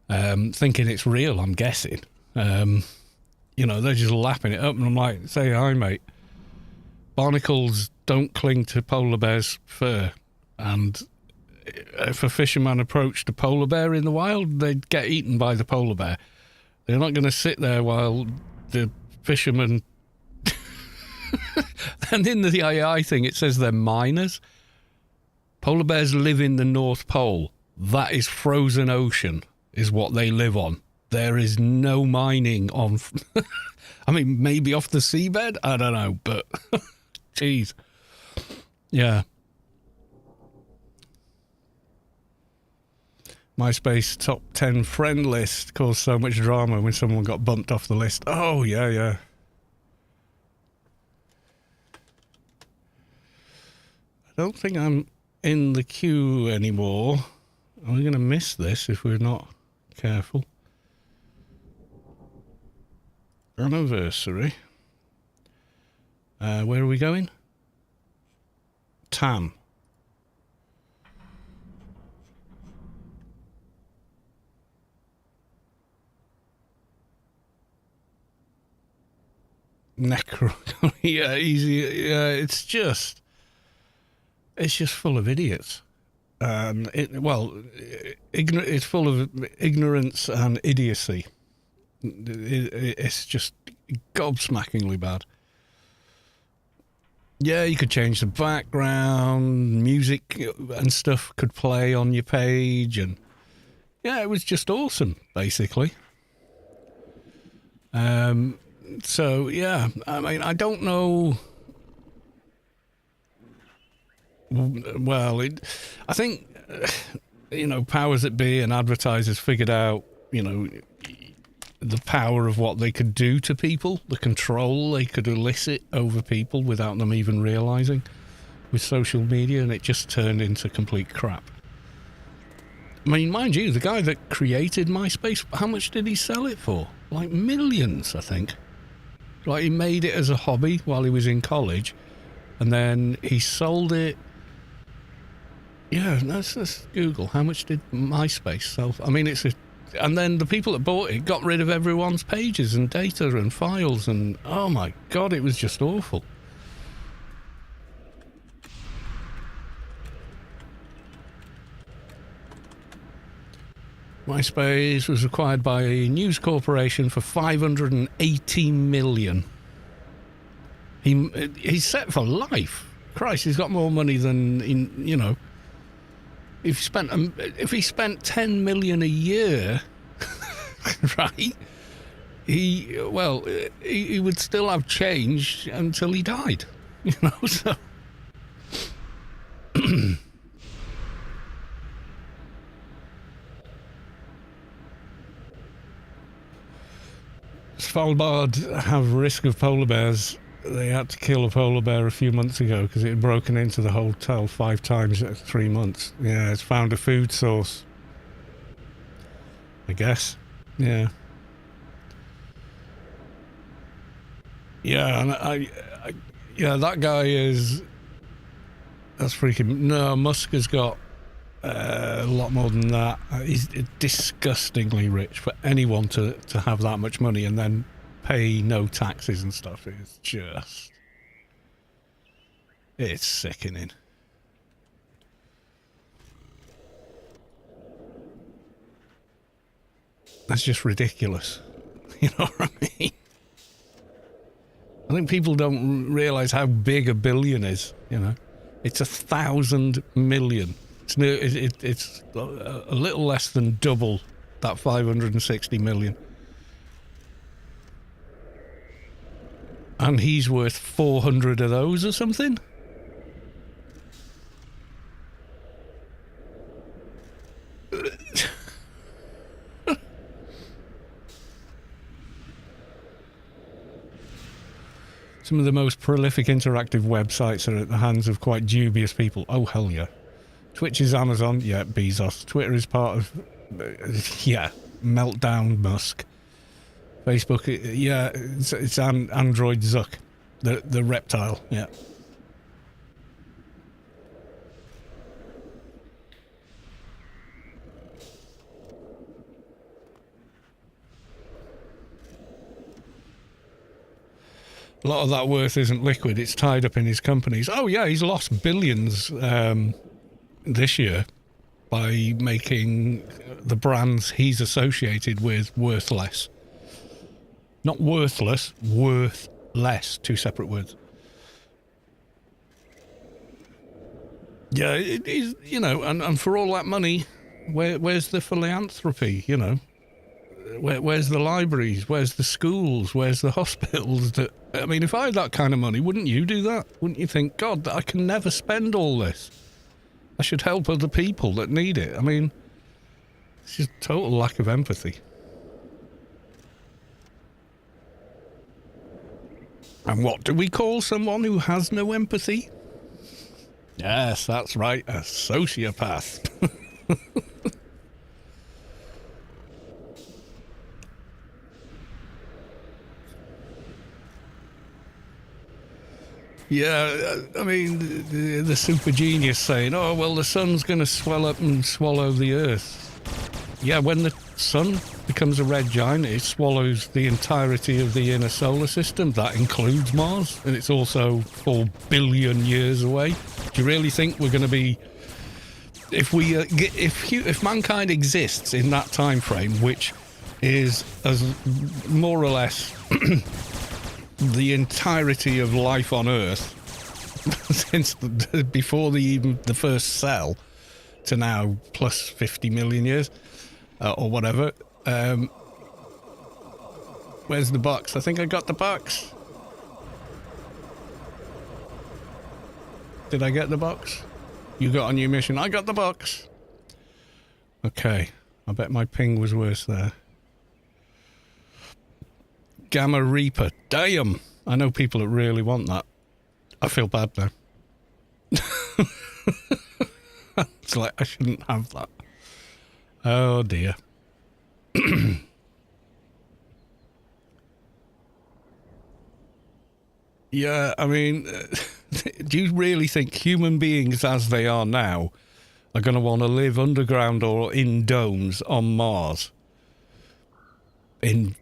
thinking it's real, I'm guessing. They're just lapping it up, and I'm like, say hi, mate. Barnacles don't cling to polar bears' fur, and if a fisherman approached a polar bear in the wild, they'd get eaten by the polar bear. They're not going to sit there while the fisherman... And in the AI thing, it says they're miners. Polar bears live in the North Pole. That is frozen ocean, is what they live on. There is no mining on... I mean, maybe off the seabed? I don't know, but... Jeez. Yeah. MySpace top 10 friend list caused so much drama when someone got bumped off the list. Oh, yeah. I don't think I'm in the queue anymore. Are we going to miss this if we're not careful? Anniversary. Where are we going? Tam. Necro. Yeah, easy. Yeah, it's just full of idiots. It's full of ignorance and idiocy. It's just gobsmackingly bad. Yeah, you could change the background, music and stuff could play on your page, and yeah, it was just awesome, basically. So yeah, I mean, I don't know. Well, I think powers that be and advertisers figured out, the power of what they could do to people, the control they could elicit over people without them even realizing with social media, and it just turned into complete crap. I mean, mind you, the guy that created MySpace, how much did he sell it for? Like millions, I think. Like, he made it as a hobby while he was in college, and then he sold it. Yeah, let's Google. How much did MySpace sell for? I mean, and then the people that bought it got rid of everyone's pages and data and files, and oh my God, it was just awful. MySpace was acquired by a News Corporation for $580 million. He's set for life. Christ, he's got more money than if he spent $10 million a year, right? He would still have change until he died, So. Svalbard have risk of polar bears. They had to kill a polar bear a few months ago because it had broken into the hotel 5 times in 3 months. Yeah, it's found a food source, I guess. Yeah. Yeah, and that guy that's freaking... No, Musk has got a lot more than that. He's disgustingly rich. For anyone to have that much money and then pay no taxes and stuff is just... It's sickening. That's just ridiculous. You know what I mean? I think people don't realise how big a billion is, It's 1,000 million. It's a little less than double that 560 million. And he's worth 400 of those or something? Some of the most prolific interactive websites are at the hands of quite dubious people. Oh, hell yeah. Twitch is Amazon. Yeah, Bezos. Twitter is part of... yeah, Meltdown Musk. Facebook, yeah, it's Android Zuck. The reptile, yeah. A lot of that worth isn't liquid, it's tied up in his companies. Oh yeah, he's lost billions this year by making the brands he's associated with worth less. Not worthless, worth less. Two separate words. Yeah, it is, you know, and for all that money, where's the philanthropy, you know? Where's the libraries? Where's the schools? Where's the hospitals? I mean, if I had that kind of money, wouldn't you do that? Wouldn't you think, God, I can never spend all this. I should help other people that need it. I mean, it's just total lack of empathy. And what do we call someone who has no empathy? Yes, that's right, a sociopath. Yeah, I mean, the super genius saying, oh, well, the sun's going to swell up and swallow the earth. Yeah, when the sun becomes a red giant, it swallows the entirety of the inner solar system. That includes Mars, and it's also 4 billion years away. Do you really think we're going to be... If mankind exists in that time frame, which is as more or less... the entirety of life on Earth since before even the first cell to now plus 50 million years or whatever. Where's the box? I think I got the box. Did I get the box? You got a new mission. I got the box. Okay. I bet my ping was worse there. Gamma Reaper. Damn. I know people that really want that. I feel bad now. It's like I shouldn't have that. Oh dear. Yeah, I mean, do you really think human beings as they are now are going to want to live underground or in domes on Mars? In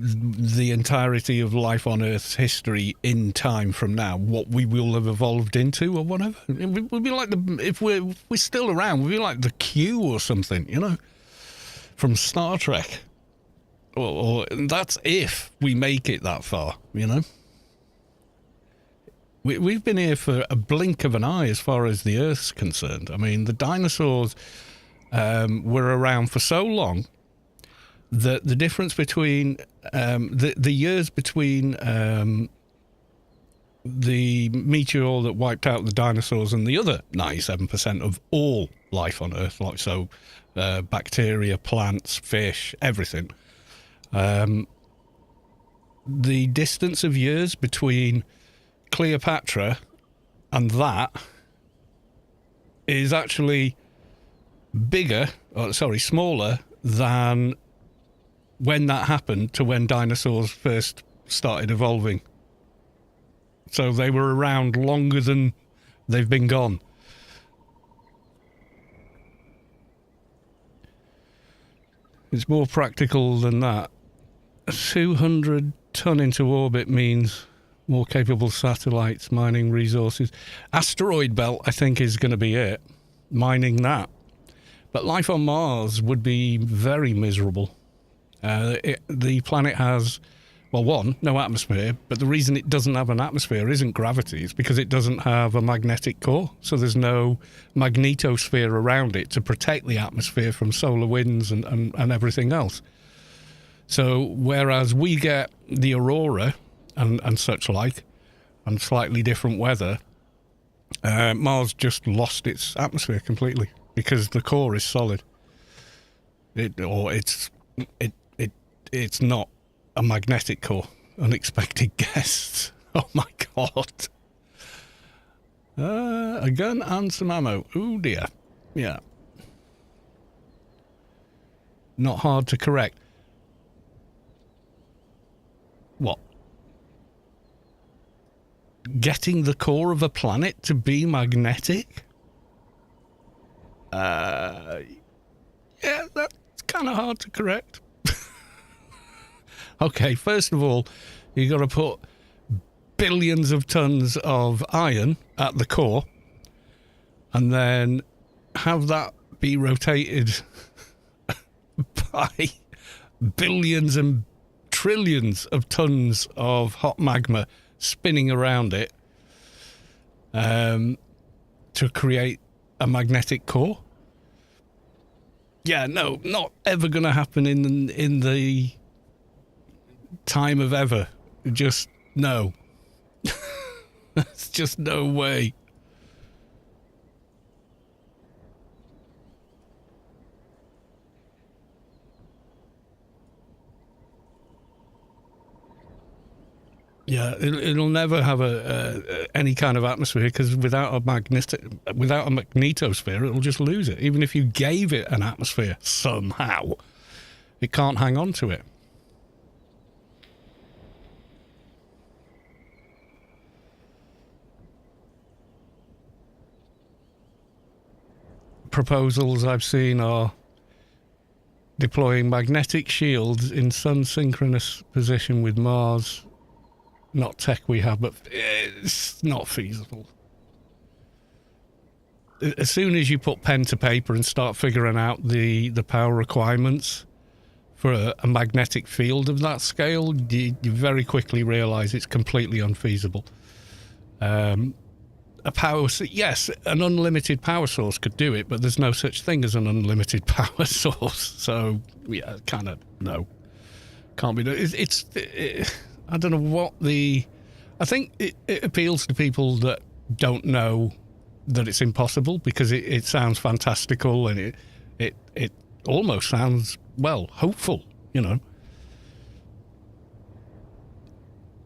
the entirety of life on Earth's history in time from now, what we will have evolved into or whatever. We'll be like if we're still around, we'll be like the Q or something, you know, from Star Trek. Or that's if we make it that far, you know. We've been here for a blink of an eye as far as the Earth's concerned. I mean, the dinosaurs were around for so long that the difference between the years between the meteor that wiped out the dinosaurs and the other 97% of all life on Earth, like so bacteria, plants, fish, everything, the distance of years between Cleopatra and that is actually smaller than when that happened to when dinosaurs first started evolving. So they were around longer than they've been gone. It's more practical than that. 200 ton into orbit means more capable satellites, mining resources. Asteroid belt, I think, is going to be it. Mining that. But life on Mars would be very miserable. The planet has Well, one, no atmosphere, but the reason it doesn't have an atmosphere isn't gravity, it's because it doesn't have a magnetic core, so there's no magnetosphere around it to protect the atmosphere from solar winds and everything else. So whereas we get the aurora and such like, and slightly different weather, Mars just lost its atmosphere completely because the core is solid. It's not a magnetic core. Unexpected guests. Oh my god. A gun and some ammo. Oh dear. Yeah. Not hard to correct. What? Getting the core of a planet to be magnetic? Yeah, that's kind of hard to correct. Okay, first of all, you got to put billions of tons of iron at the core and then have that be rotated by billions and trillions of tons of hot magma spinning around it to create a magnetic core. Yeah, no, not ever going to happen in the time of ever. Just no. There's just no way. Yeah, it'll never have any kind of atmosphere because without a magnetosphere, it'll just lose it. Even if you gave it an atmosphere somehow, it can't hang on to it. Proposals I've seen are deploying magnetic shields in sun-synchronous position with Mars. Not tech we have, but it's not feasible. As soon as you put pen to paper and start figuring out the power requirements for a magnetic field of that scale, you very quickly realise it's completely unfeasible. Yes, an unlimited power source could do it, but there's no such thing as an unlimited power source. So, yeah, kind of, no. Can't be done. I don't know what I think it appeals to people that don't know that it's impossible because it sounds fantastical and it almost sounds, well, hopeful, you know.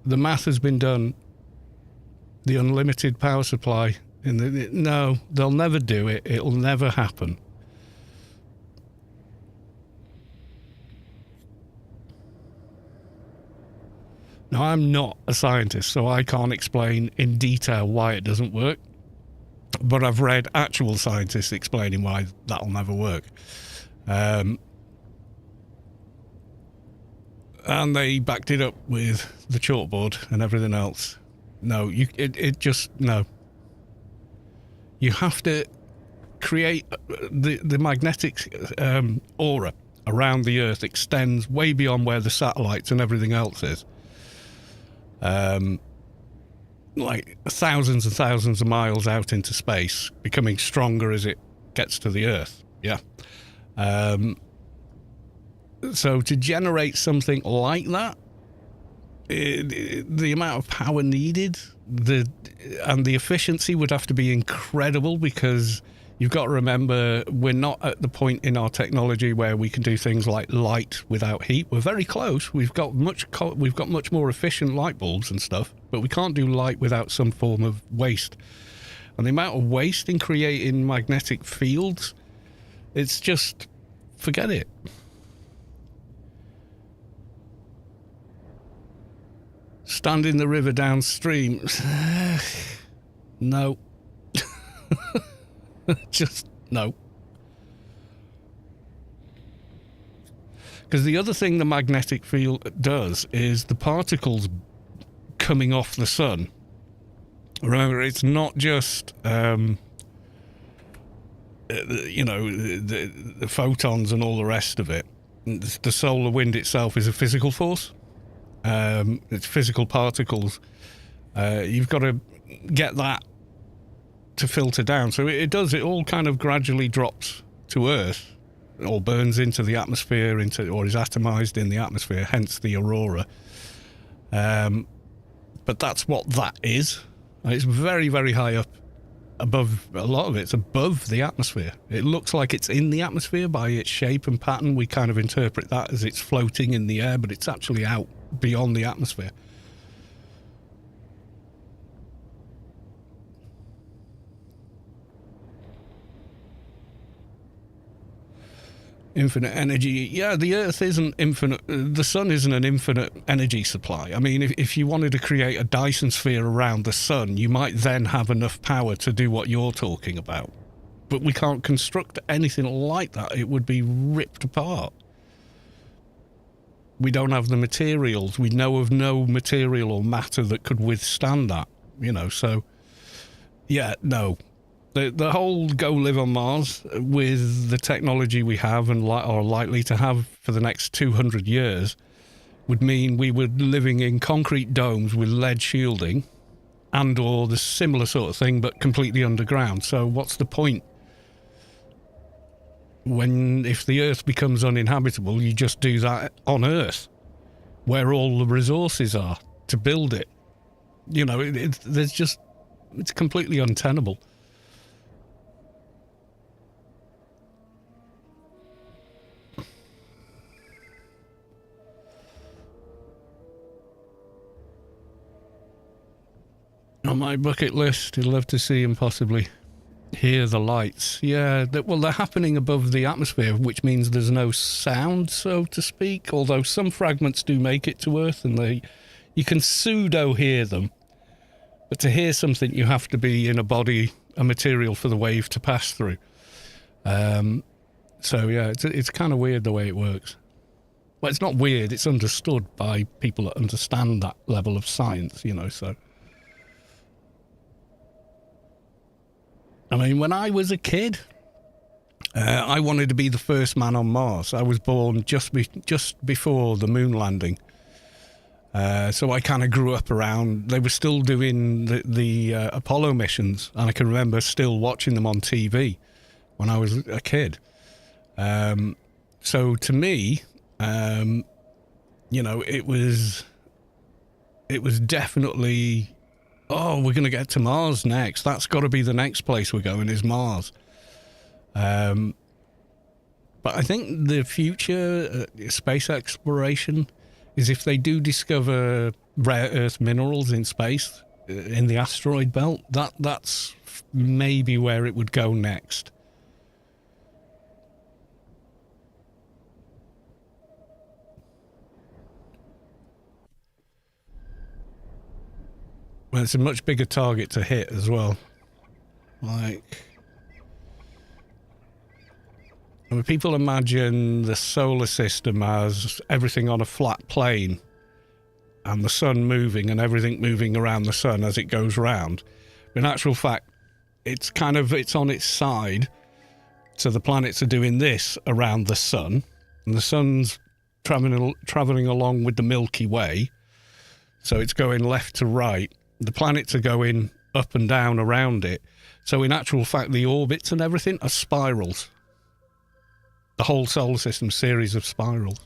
The math has been done. The unlimited power supply. No, they'll never do it. It'll never happen. Now, I'm not a scientist, so I can't explain in detail why it doesn't work. But I've read actual scientists explaining why that'll never work. And they backed it up with the chalkboard and everything else. No, no. You have to create the magnetic aura around the Earth extends way beyond where the satellites and everything else is. Like thousands and thousands of miles out into space, becoming stronger as it gets to the Earth. Yeah. So to generate something like that, the amount of power needed, and the efficiency would have to be incredible because you've got to remember we're not at the point in our technology where we can do things like light without heat. We're very close. We've got much more efficient light bulbs and stuff, but we can't do light without some form of waste. And the amount of waste in creating magnetic fields, it's just, forget it. Stand in the river downstream. No. Just no. Because the other thing the magnetic field does is the particles coming off the sun. Remember, it's not just the photons and all the rest of it. The solar wind itself is a physical force. It's physical particles. You've got to get that to filter down. So it all kind of gradually drops to Earth, or burns into the atmosphere, or is atomized in the atmosphere, hence the aurora. But that's what that is. It's very, very high up above, a lot of it's above the atmosphere. It looks like it's in the atmosphere by its shape and pattern. We kind of interpret that as it's floating in the air, but it's actually out beyond the atmosphere. Infinite energy. Yeah, the Earth isn't infinite. The sun isn't an infinite energy supply. I mean, if you wanted to create a Dyson sphere around the sun, you might then have enough power to do what you're talking about. But we can't construct anything like that. It would be ripped apart. We don't have the materials. We know of no material or matter that could withstand that, so yeah, no. The whole go live on Mars with the technology we have and are likely to have for the next 200 years would mean we were living in concrete domes with lead shielding and or the similar sort of thing, but completely underground. So what's the point? If the Earth becomes uninhabitable, you just do that on Earth, where all the resources are to build it. It's completely untenable. On my bucket list, I'd love to see and possibly hear the lights. Yeah, they're happening above the atmosphere, which means there's no sound, so to speak, although some fragments do make it to Earth and you can pseudo hear them. But to hear something, you have to be in a material for the wave to pass through. So yeah, it's kind of weird the way it works. Well, it's not weird, it's understood by people that understand that level of science, so... I mean, when I was a kid, I wanted to be the first man on Mars. I was born just before the moon landing. So I kind of grew up around... They were still doing the Apollo missions, and I can remember still watching them on TV when I was a kid. So to me, it was definitely... Oh, we're going to get to Mars next. That's got to be the next place we're going, is Mars. But I think the future space exploration is if they do discover rare earth minerals in space, in the asteroid belt, that's maybe where it would go next. Well, it's a much bigger target to hit as well. People imagine the solar system as everything on a flat plane and the sun moving and everything moving around the sun as it goes round. In actual fact, it's on its side. So the planets are doing this around the sun, and the sun's traveling along with the Milky Way. So it's going left to right. The planets are going up and down around it. So in actual fact, the orbits and everything are spirals. The whole solar system, series of spirals.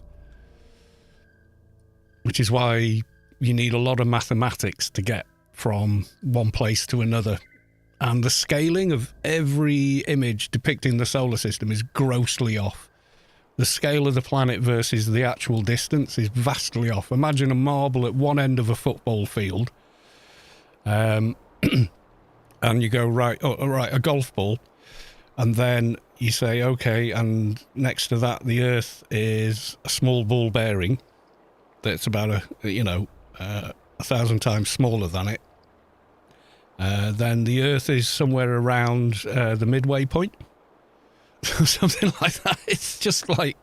Which is why you need a lot of mathematics to get from one place to another. And the scaling of every image depicting the solar system is grossly off. The scale of the planet versus the actual distance is vastly off. Imagine a marble at one end of a football field. And you go, right, a golf ball. And then you say, okay, and next to that, the Earth is a small ball bearing that's about 1,000 times smaller than it. Then the Earth is somewhere around the midway point. Something like that. It's just like,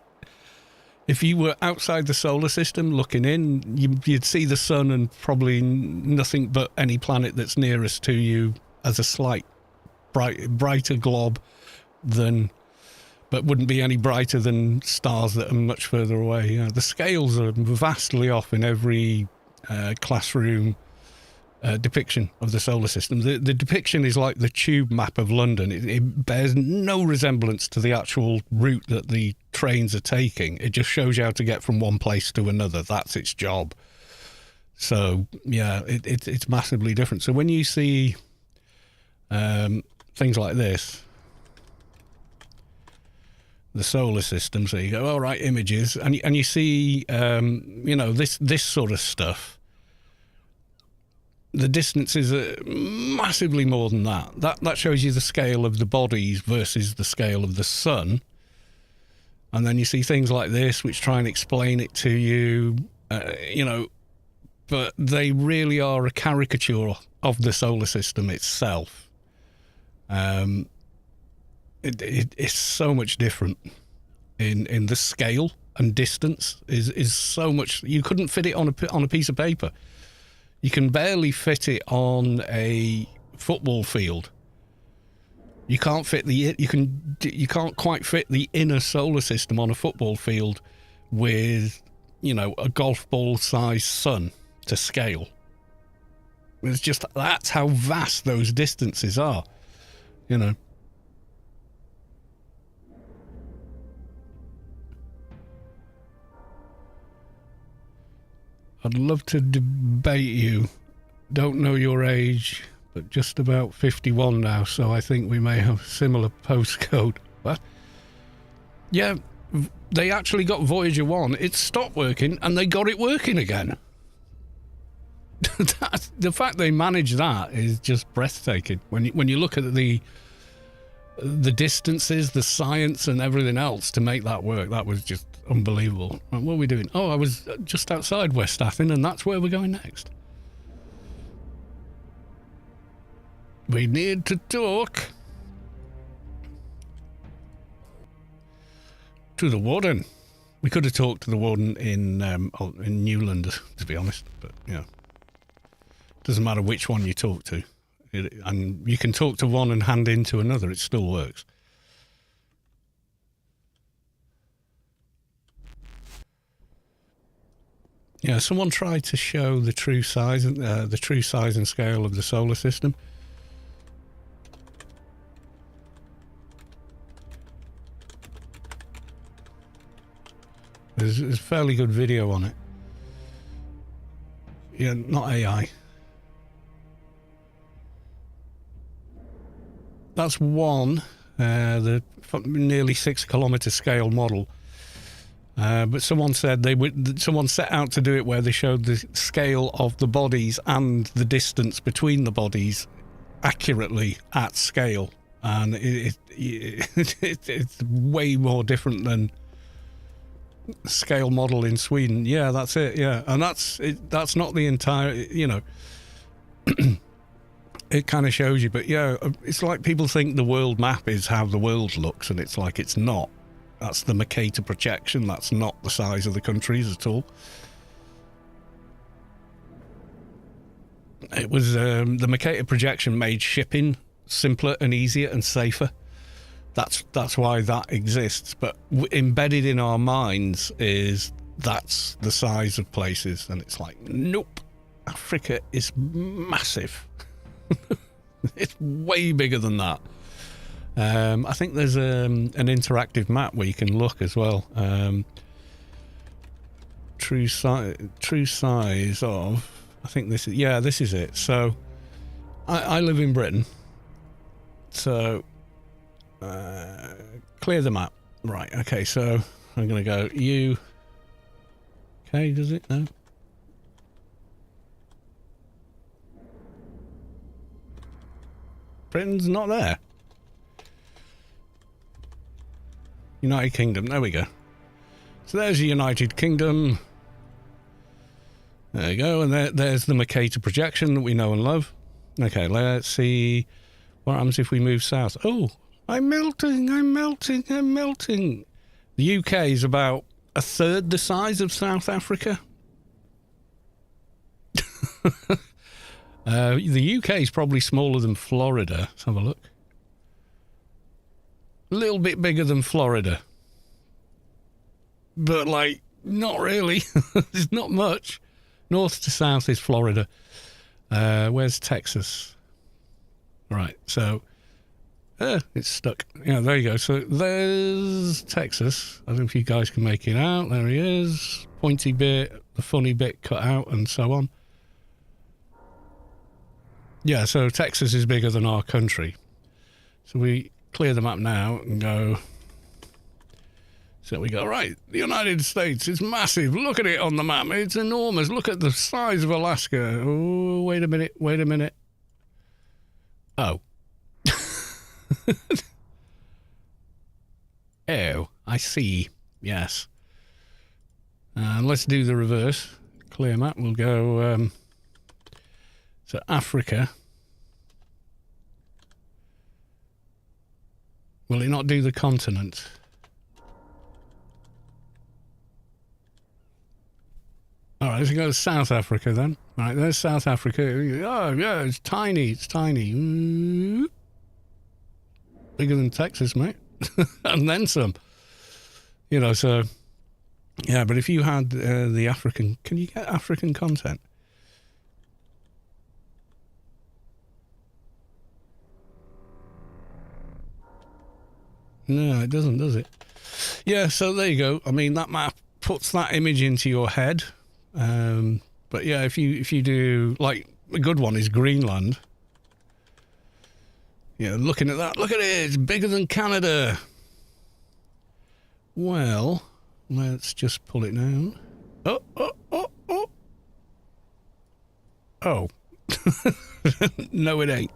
if you were outside the solar system looking in, you'd see the sun and probably nothing but any planet that's nearest to you as a slight brighter glob than... but wouldn't be any brighter than stars that are much further away. You know, the scales are vastly off in every classroom depiction of the solar system. The depiction is like the tube map of London. It bears no resemblance to the actual route that the trains are taking. It just shows you how to get from one place to another. That's its job. So, yeah, it's massively different. So when you see things like this, the solar system, so you go, all right, images, and you see, you know, this sort of stuff, the distances are massively more than that. That shows you the scale of the bodies versus the scale of the sun. And then you see things like this, which try and explain it to you, you know, but they really are a caricature of the solar system itself. It's so much different in the scale, and distance is so much. You couldn't fit it on a piece of paper. You can barely fit it on a football field. You can't fit you can't quite fit the inner solar system on a football field with, you know, a golf ball size sun to scale. It's just, that's how vast those distances are, you know. I'd love to debate you. Don't know your age, but just about 51 now, so I think we may have similar postcode. What? Yeah, they actually got Voyager 1. It stopped working, and they got it working again. The fact they managed that is just breathtaking. When you look at the distances, the science and everything else to make that work, that was just unbelievable. What are we doing? Oh, I was just outside West Athen, and that's where we're going next. We need to talk to the warden. We could have talked to the warden in Newland, to be honest, but you know, doesn't matter which one you talk to. And you can talk to one and hand into another, it still works. Yeah, someone tried to show the true size and scale of the solar system. There's a fairly good video on it. Yeah, not AI. That's one, the nearly 6 kilometre scale model. But someone said someone set out to do it where they showed the scale of the bodies and the distance between the bodies accurately at scale, and it's way more different than scale model in Sweden. Yeah, that's it. Yeah, and that's not the entire. You know, it kind of shows you, but yeah, it's like people think the world map is how the world looks, and it's like it's not. That's the Mercator projection. That's not the size of the countries at all. It was the Mercator projection made shipping simpler and easier and safer. That's why that exists. But embedded in our minds is that's the size of places, and it's like, nope, Africa is massive. It's way bigger than that. I think there's an interactive map where you can look as well. True size of, I think this is it. So I live in Britain. So clear the map. Right, okay, so I'm going to go UK, does it? No? Britain's not there. United Kingdom, there we go. So there's the United Kingdom. There you go, and there's the Mercator projection that we know and love. Okay, let's see what happens if we move south. Oh, I'm melting. The UK is about a third the size of South Africa. The UK is probably smaller than Florida. Let's have a look. A little bit bigger than Florida. But, like, not really. There's not much. North to south is Florida. Where's Texas? Right, so... it's stuck. Yeah, there you go. So there's Texas. I don't know if you guys can make it out. There he is. Pointy bit, the funny bit cut out, and so on. Yeah, so Texas is bigger than our country. So we clear the map now and go... So we go, right, the United States is massive. Look at it on the map. It's enormous. Look at the size of Alaska. Oh, wait a minute. Oh. Oh, I see. Yes. Let's do the reverse. Clear map. We'll go to Africa. Will it not do the continent? All right, let's go to South Africa then. All right, there's South Africa. Oh, yeah, it's tiny. It's tiny. Bigger than Texas, mate. And then some. You know, so... Yeah, but if you had the African... Can you get African content? No, it doesn't, does it? Yeah, so there you go. I mean, that map puts that image into your head. But yeah, if you do... Like, a good one is Greenland. Yeah, looking at that. Look at it. It's bigger than Canada. Well, let's just pull it down. Oh. Oh. No, it ain't.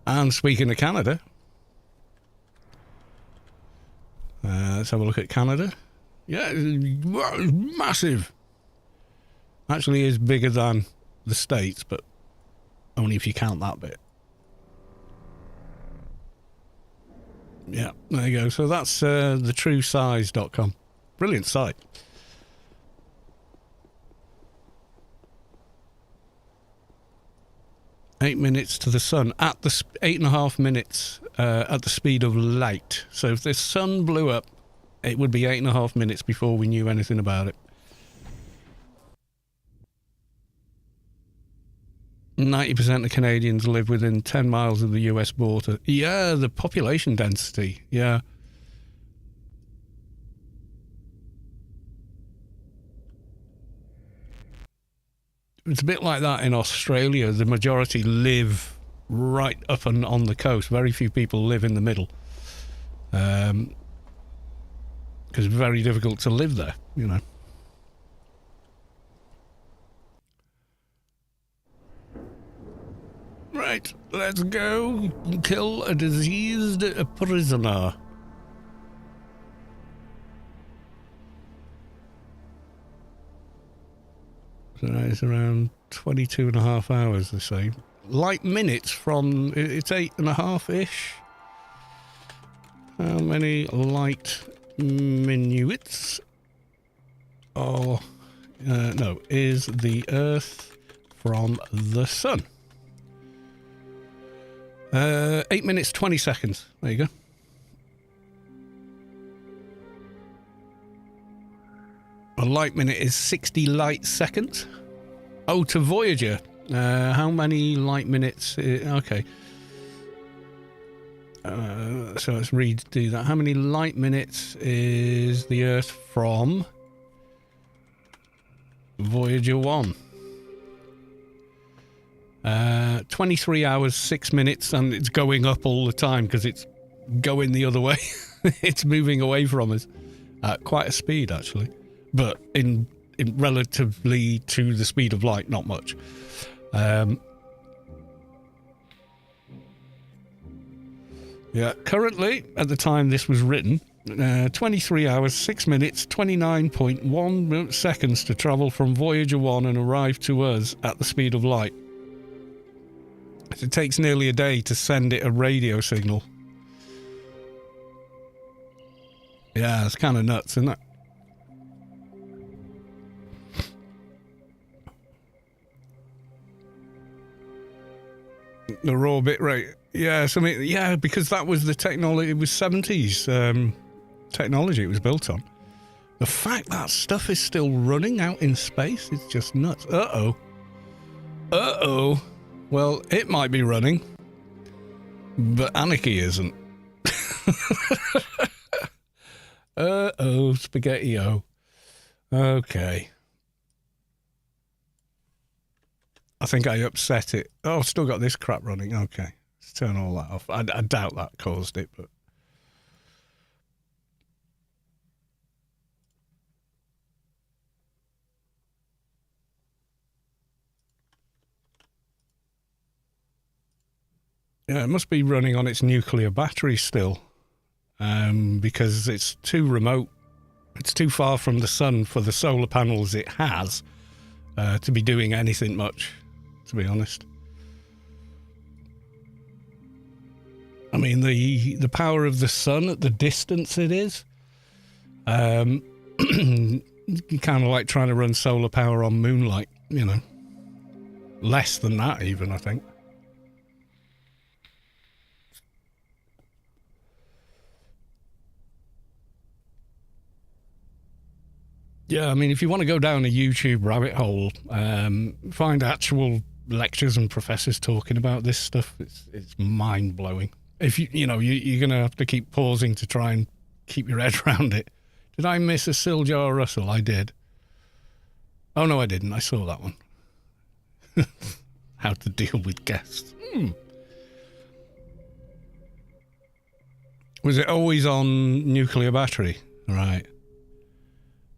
And speaking of Canada, let's have a look at Canada. Yeah, it's massive. Actually is bigger than the States, but only if you count that bit. Yeah, there you go. So that's thetruesize.com. Brilliant site. Eight minutes to the sun at the 8.5 minutes at the speed of light. So if the sun blew up, it would be 8.5 minutes before we knew anything about it. 90% of Canadians live within 10 miles of the US border. Yeah, the population density. Yeah. It's a bit like that in Australia. The majority live right up and on the coast. Very few people live in the middle. Because it's very difficult to live there, you know. Right, let's go kill a diseased prisoner. So it's around 22.5 hours, they say. Light minutes from... It's 8.5-ish. How many light minutes? Oh, no, is the Earth from the Sun? 8 minutes, 20 seconds. There you go. A light minute is 60 light seconds. Oh, to Voyager. How many light minutes? Okay. So let's redo that. How many light minutes is the Earth from Voyager 1? 23 hours, 6 minutes, and it's going up all the time because it's going the other way. It's moving away from us at quite a speed, actually. But in relatively to the speed of light, not much. Yeah, currently, at the time this was written, 23 hours, 6 minutes, 29.1 seconds to travel from Voyager 1 and arrive to us at the speed of light. It takes nearly a day to send it a radio signal. Yeah, it's kind of nuts, isn't it? The raw bit rate. Yeah, so yeah, because that was the technology. It was 70s technology it was built on. The fact that stuff is still running out in space is just nuts. Uh-oh. Well, it might be running, but Anarchy isn't. Spaghetti-o. Okay. I think I upset it. Oh, I've still got this crap running. Okay. Let's turn all that off. I doubt that caused it, but... Yeah, it must be running on its nuclear battery still, because it's too remote. It's too far from the sun for the solar panels it has to be doing anything much, to be honest. I mean, the power of the sun at the distance it is, kind of like trying to run solar power on moonlight, you know. Less than that even, I think. Yeah, I mean, if you want to go down a YouTube rabbit hole, find actual lectures and professors talking about this stuff. It's mind-blowing. If you're going to have to keep pausing to try and keep your head around it. Did I miss a Siljar Russell? I did. Oh, no, I didn't. I saw that one. How to deal with guests. Was it always on nuclear battery? Right.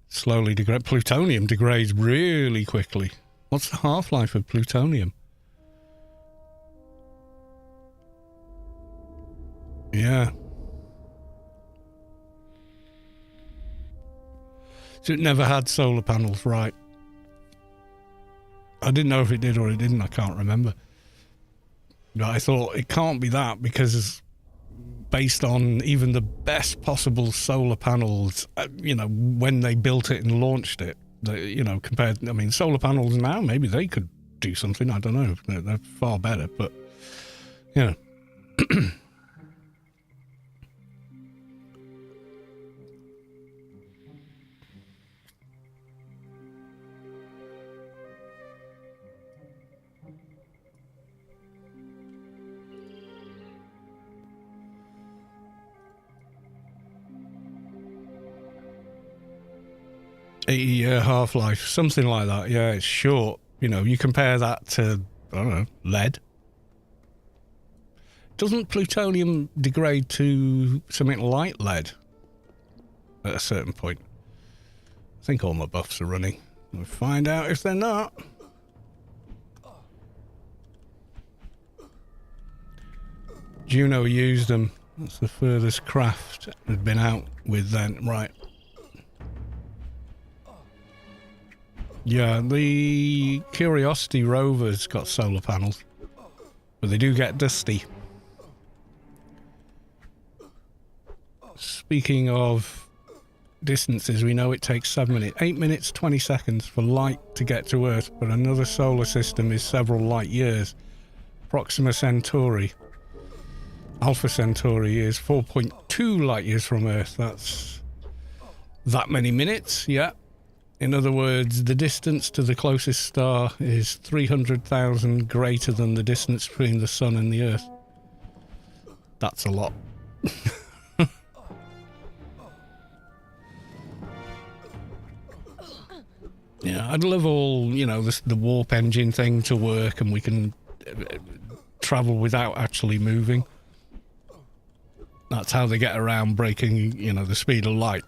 Slowly degrade. Plutonium degrades really quickly. What's the half-life of plutonium? Yeah. So it never had solar panels, right? I didn't know if it did or it didn't. I can't remember. But I thought it can't be that because based on even the best possible solar panels, when they built it and launched it, compared, I mean, solar panels now, maybe they could do something. I don't know. They're far better, but, eight-year half-life, something like that. Yeah, it's short. You compare that to, I don't know, lead. Doesn't plutonium degrade to something like lead at a certain point? I think all my buffs are running. We'll find out if they're not. Juno used them. That's the furthest craft had been out with then. Right. Yeah, the Curiosity rover's got solar panels, but they do get dusty. Speaking of distances, we know it takes 8 minutes, 20 seconds for light to get to Earth, but another solar system is several light years. Proxima Centauri. Alpha Centauri is 4.2 light years from Earth. That's that many minutes, yeah. In other words, the distance to the closest star is 300,000 greater than the distance between the Sun and the Earth. That's a lot. Yeah, I'd love all, the warp engine thing to work and we can travel without actually moving. That's how they get around breaking, the speed of light.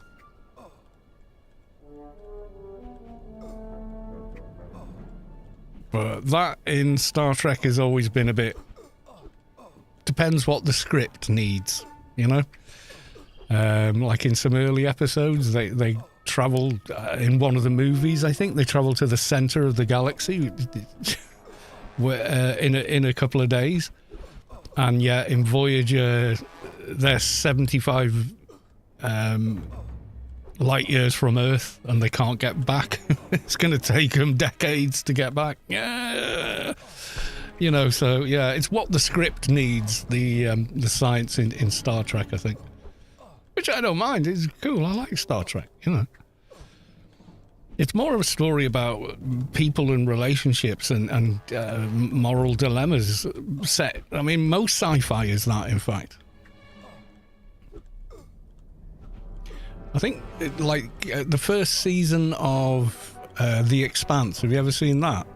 But that in Star Trek has always been a bit... Depends what the script needs, Like in some early episodes, they travel in one of the movies, I think, they travel to the center of the galaxy in a couple of days. And yeah, in Voyager, they're 75... light years from Earth and they can't get back. It's going to take them decades to get back. Yeah. You know, so yeah, it's what the script needs, the science in Star Trek, I think. Which I don't mind, it's cool, I like Star Trek, you know. It's more of a story about people and relationships and moral dilemmas set. I mean, most sci-fi is that, in fact. I think, the first season of The Expanse, have you ever seen that?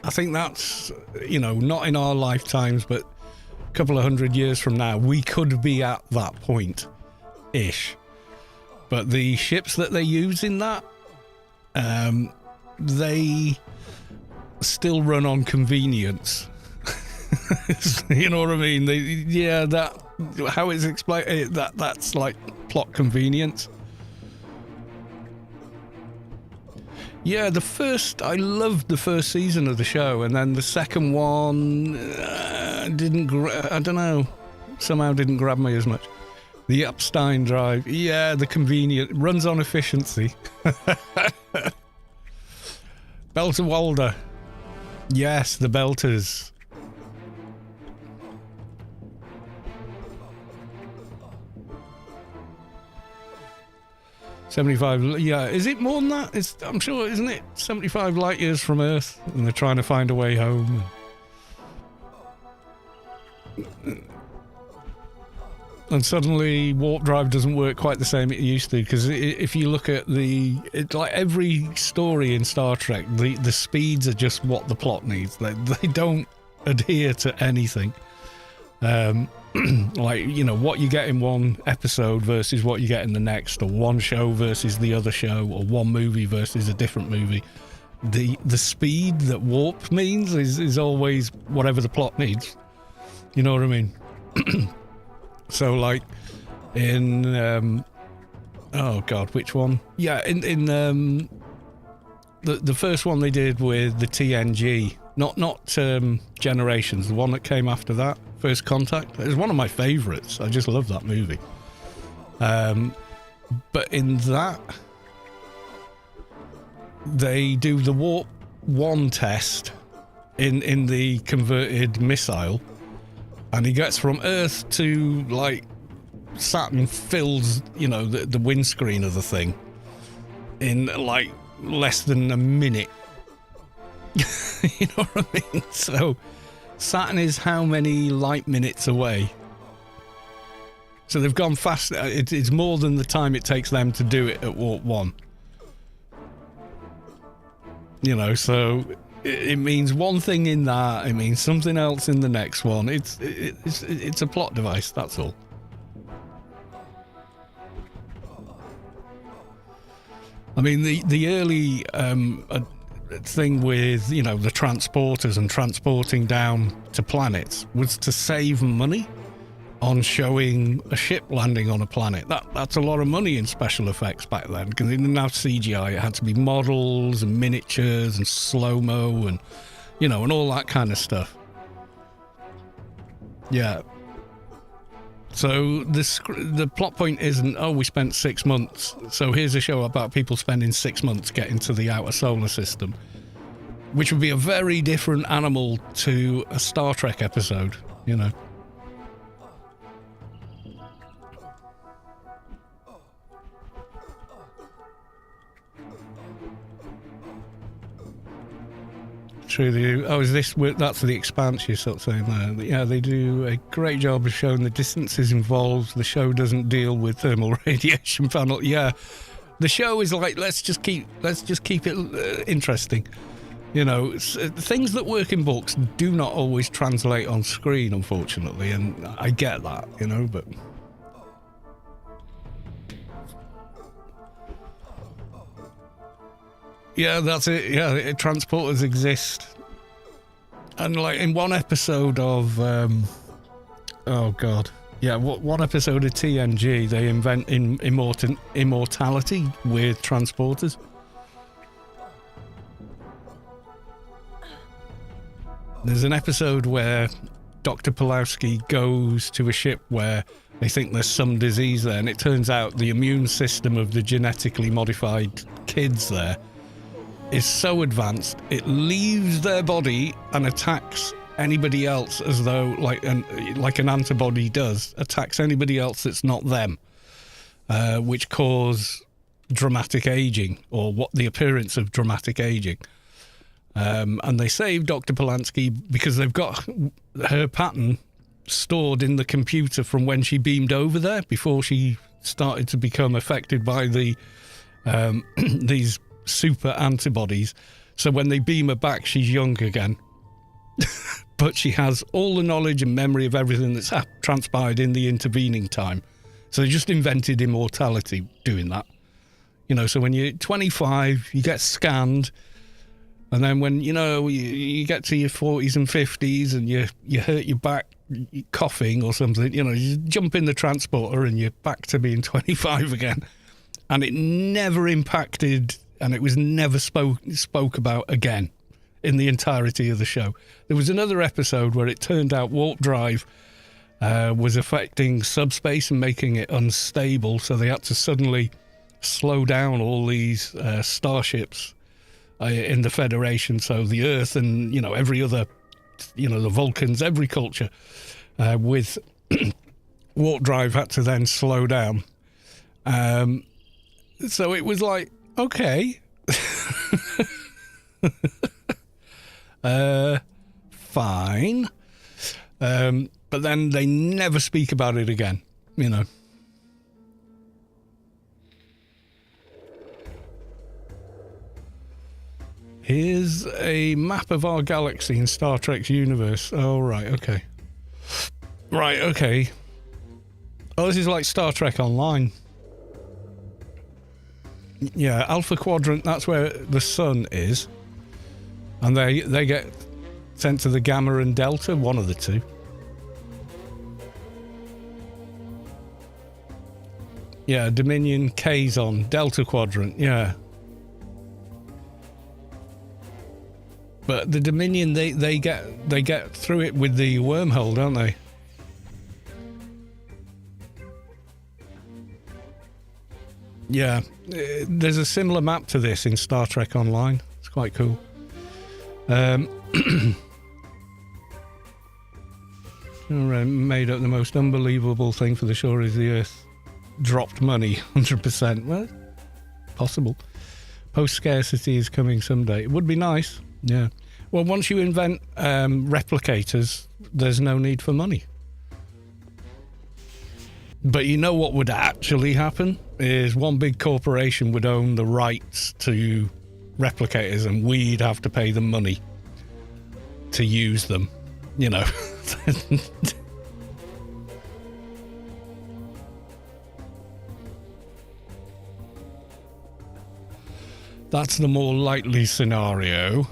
I think that's, you know, not in our lifetimes, but a couple of 100 years from now, we could be at that point-ish. But the ships that they use in that, they still run on convenience. You know what I mean? How it's explained, that's like plot convenience. Yeah, I loved the first season of the show, and then the second one I don't know, somehow didn't grab me as much. The Epstein drive, yeah, the convenient, runs on efficiency. Belter Walder, yes, the Belters. $75, yeah, is it more than that? I'm sure, isn't it? 75 light years from Earth, and they're trying to find a way home. And suddenly warp drive doesn't work quite the same it used to, because if you look at like every story in Star Trek, the speeds are just what the plot needs. They don't adhere to anything. Like, you know, what you get in one episode versus what you get in the next, or one show versus the other show, or one movie versus a different movie. The speed that warp means is always whatever the plot needs. You know what I mean? So, like, in oh god, which one? Yeah, in the first one they did with the TNG, not Generations, the one that came after that, First Contact. It was one of my favourites. I just love that movie. But in that, they do the Warp 1 test in the converted missile, and he gets from Earth to, like, Saturn, fills, you know, the windscreen of the thing in, like, less than a minute. You know what I mean? So Saturn is how many light minutes away? So they've gone fast. It's more than the time it takes them to do it at Warp 1. You know, so it means one thing in that, it means something else in the next one. It's a plot device, that's all. I mean, the early thing with, you know, the transporters and transporting down to planets was to save money on showing a ship landing on a planet. That's a lot of money in special effects back then, because they didn't have CGI. It had to be models and miniatures and slow-mo and, you know, and all that kind of stuff. Yeah. So the plot point isn't, oh, we spent 6 months, so here's a show about people spending 6 months getting to the outer solar system, which would be a very different animal to a Star Trek episode, you know. True, they do. Oh, that's the Expanse you're sort of saying there. Yeah, they do a great job of showing the distances involved. The show doesn't deal with thermal radiation panel. Yeah, the show is like, let's just keep it interesting. You know, things that work in books do not always translate on screen, unfortunately, and I get that, you know, but. Yeah, that's it. Yeah, transporters exist. And, like, in one episode of, oh, God. Yeah, one episode of TNG, they invent immortality with transporters. There's an episode where Dr. Pulowski goes to a ship where they think there's some disease there, and it turns out the immune system of the genetically modified kids there is so advanced, it leaves their body and attacks anybody else as though, like an antibody does, attacks anybody else that's not them, which cause dramatic aging, or what the appearance of dramatic aging. And they saved Dr. Polanski because they've got her pattern stored in the computer from when she beamed over there, before she started to become affected by the these super antibodies. So when they beam her back, she's young again. But she has all the knowledge and memory of everything that's transpired in the intervening time. So they just invented immortality doing that. You know, so when you're 25, you get scanned. And then when, you know, you get to your 40s and 50s and you hurt your back, you're coughing or something, you know, you jump in the transporter and you're back to being 25 again. And it never impacted, and it was never spoke about again in the entirety of the show. There was another episode where it turned out warp drive was affecting subspace and making it unstable, so they had to suddenly slow down all these starships in the Federation, so the Earth and, you know, every other, you know, the Vulcans, every culture with warp drive had to then slow down. So it was like, okay. Fine. But then they never speak about it again, you know. Here's a map of our galaxy in Star Trek's universe. Oh, right, okay. Right, okay. Oh, this is like Star Trek Online. Yeah, Alpha Quadrant, that's where the sun is. And they get sent to the Gamma and Delta, one of the two. Yeah, Dominion Kazon, Delta Quadrant, yeah. But the Dominion, they get through it with the wormhole, don't they? Yeah, there's a similar map to this in Star Trek Online. It's quite cool. Made up the most unbelievable thing for the shore is the Earth dropped money, 100%. Well, possible. Post-scarcity is coming someday. It would be nice, yeah. Well, once you invent replicators, there's no need for money. But you know what would actually happen is one big corporation would own the rights to replicators and we'd have to pay them money to use them, you know. That's the more likely scenario.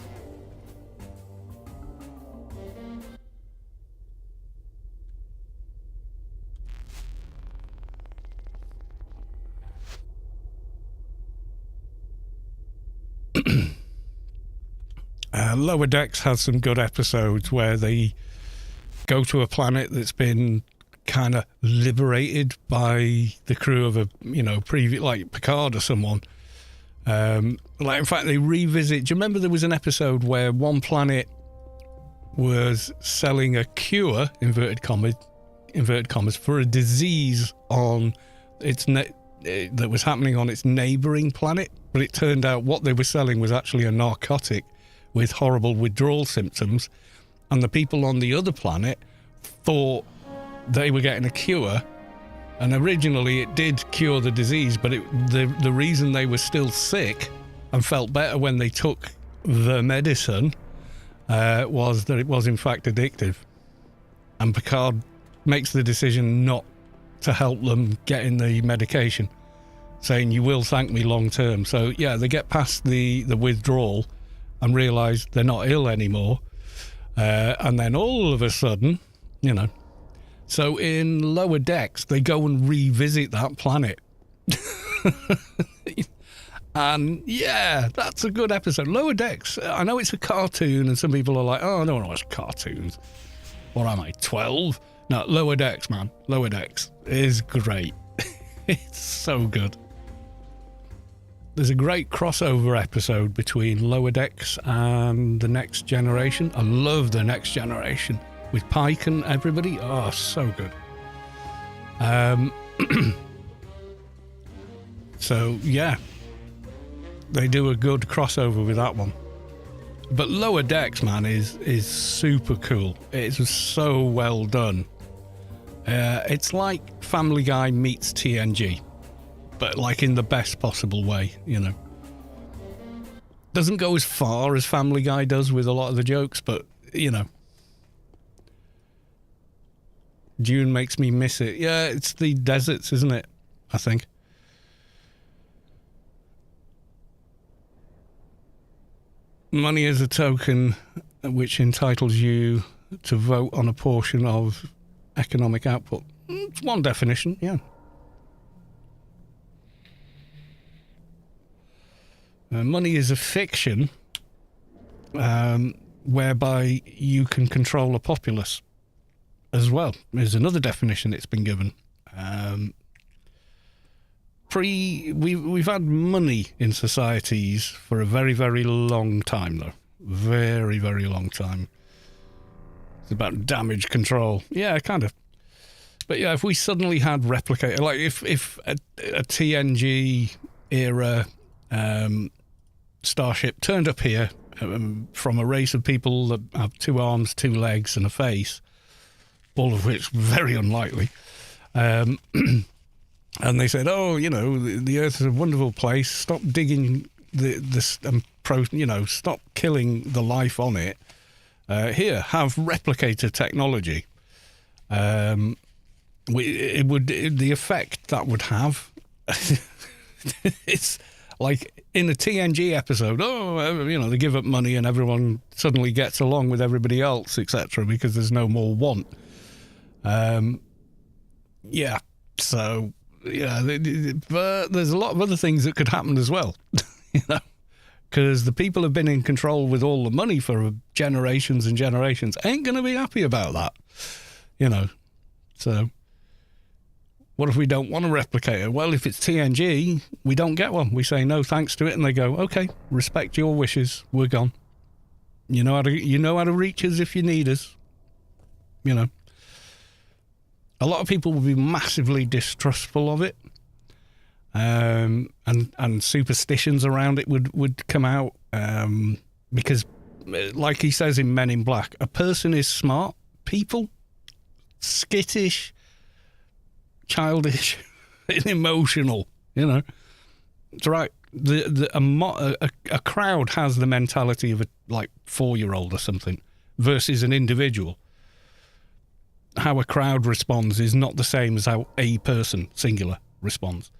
Lower Decks has some good episodes where they go to a planet that's been kind of liberated by the crew of a, you know, previous, like Picard or someone. Like, in fact, they revisit. Do you remember there was an episode where one planet was selling a cure, inverted commas, for a disease on its that was happening on its neighbouring planet, but it turned out what they were selling was actually a narcotic with horrible withdrawal symptoms, and the people on the other planet thought they were getting a cure, and originally it did cure the disease, but the reason they were still sick and felt better when they took the medicine was that it was in fact addictive. And Picard makes the decision not to help them get in the medication, saying, you will thank me long term. So yeah, they get past the withdrawal and realise they're not ill anymore. And then all of a sudden, you know, so in Lower Decks, they go and revisit that planet. And yeah, that's a good episode. Lower Decks, I know it's a cartoon and some people are like, oh, I don't watch cartoons. What am I, 12? No, Lower Decks, man. Lower Decks is great. It's so good. There's a great crossover episode between Lower Decks and The Next Generation. I love The Next Generation with Pike and everybody. Oh, so good. So yeah, they do a good crossover with that one. But Lower Decks, man, is super cool. It's so well done. It's like Family Guy meets TNG, but like in the best possible way, you know. Doesn't go as far as Family Guy does with a lot of the jokes, but, you know. June makes me miss it. Yeah, it's the deserts, isn't it? I think. Money is a token which entitles you to vote on a portion of economic output. It's one definition, yeah. Money is a fiction whereby you can control a populace as well. There's another definition it's been given. We've had money in societies for a very, very long time, though. Very, very long time. It's about damage control. Yeah, kind of. But yeah, if we suddenly had replicator, like if a TNG era starship turned up here from a race of people that have 2 arms, 2 legs, and a face, all of which very unlikely. And they said, "Oh, you know, the Earth is a wonderful place. Stop digging stop killing the life on it. Here, have replicator technology." The effect that would have, it's like in a TNG episode. Oh, you know, they give up money and everyone suddenly gets along with everybody else, etc., because there's no more want. Yeah, so. Yeah, but there's a lot of other things that could happen as well, you know, because the people have been in control with all the money for generations and generations ain't going to be happy about that, you know. So what if we don't want a replicator? Well, if it's TNG, we don't get one. We say no thanks to it, and they go, okay, respect your wishes, we're gone. You know how to reach us if you need us, you know. A lot of people will be massively distrustful of it, and superstitions around it would come out, because, like he says in Men in Black, a person is smart, people skittish, childish, and emotional. You know, it's right. A crowd has the mentality of a 4-year-old or something versus an individual. How a crowd responds is not the same as how a person, singular, responds.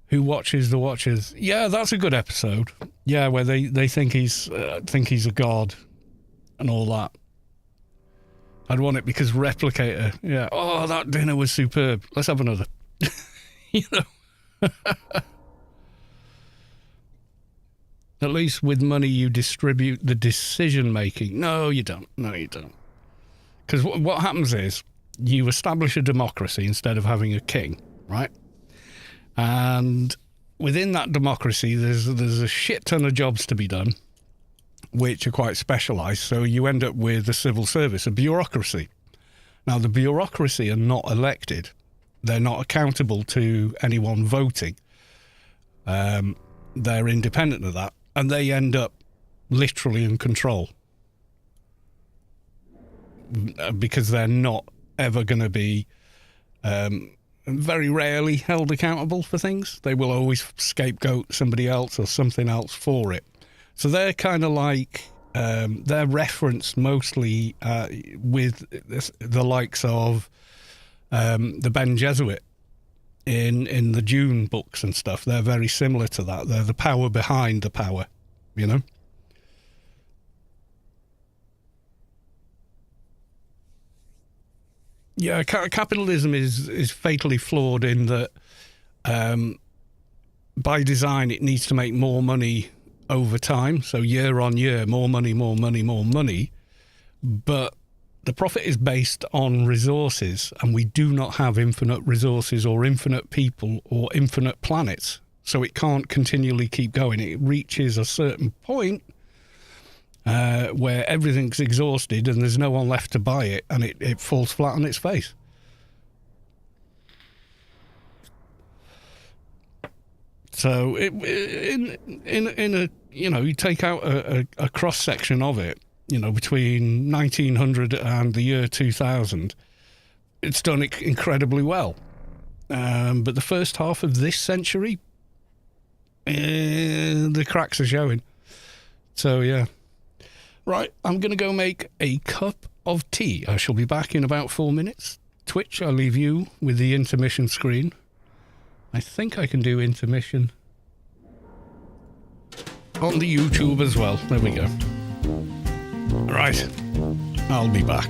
Who watches the Watchers? Yeah, that's a good episode. Yeah, where they think he's a god and all that. I'd want it because Replicator. Yeah. Oh, that dinner was superb. Let's have another. You know. At least with money you distribute the decision-making. No, you don't. Because what happens is you establish a democracy instead of having a king, right? And within that democracy, there's a shit ton of jobs to be done, which are quite specialised. So you end up with a civil service, a bureaucracy. Now, the bureaucracy are not elected. They're not accountable to anyone voting. They're independent of that. And they end up literally in control because they're not ever going to be very rarely held accountable for things. They will always scapegoat somebody else or something else for it. So they're kind of like, they're referenced mostly with the likes of the Ben Jesuit. In the Dune books and stuff, they're very similar to that. They're the power behind the power, you know? Yeah, capitalism is fatally flawed in that by design it needs to make more money over time. So year on year, more money. But the profit is based on resources, and we do not have infinite resources or infinite people or infinite planets. So it can't continually keep going. It reaches a certain point where everything's exhausted and there's no one left to buy it, and it falls flat on its face. So in a, you know, you take out a cross section of it, you know, between 1900 and the year 2000, it's done incredibly well. But the first half of this century, the cracks are showing. So yeah. Right, I'm going to go make a cup of tea. I shall be back in about 4 minutes. Twitch, I'll leave you with the intermission screen. I think I can do intermission on the YouTube as well. There we go. Right, I'll be back.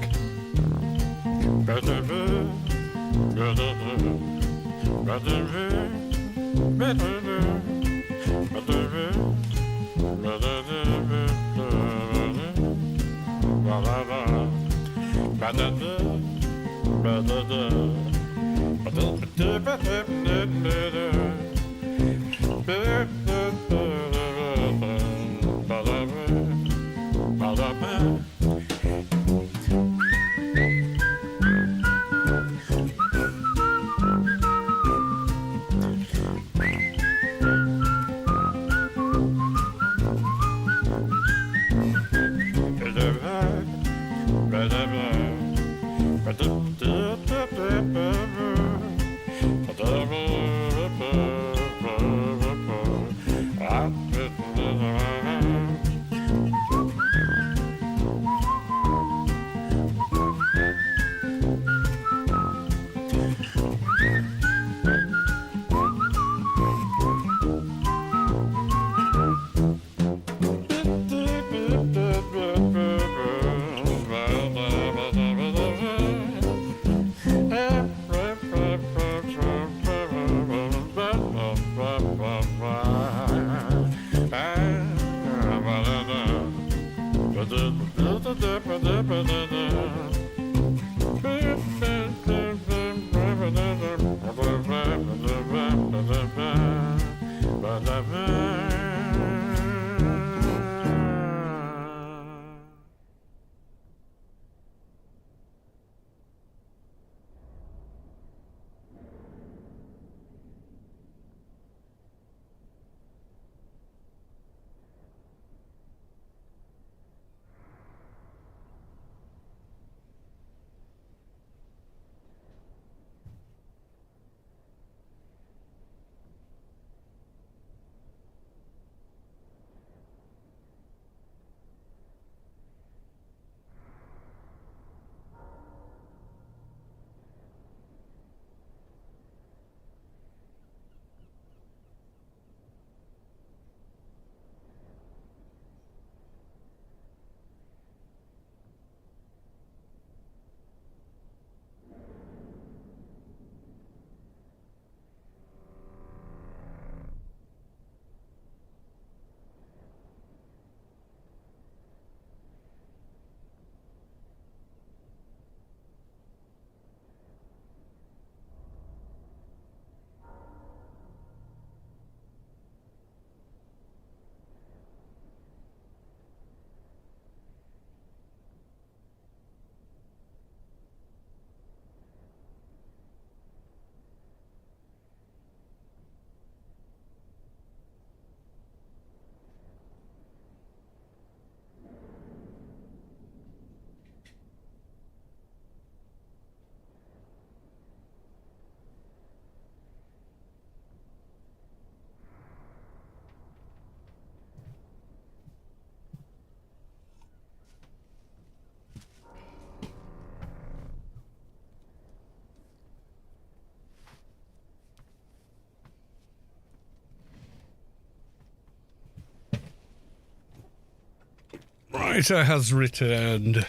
Right, I has returned.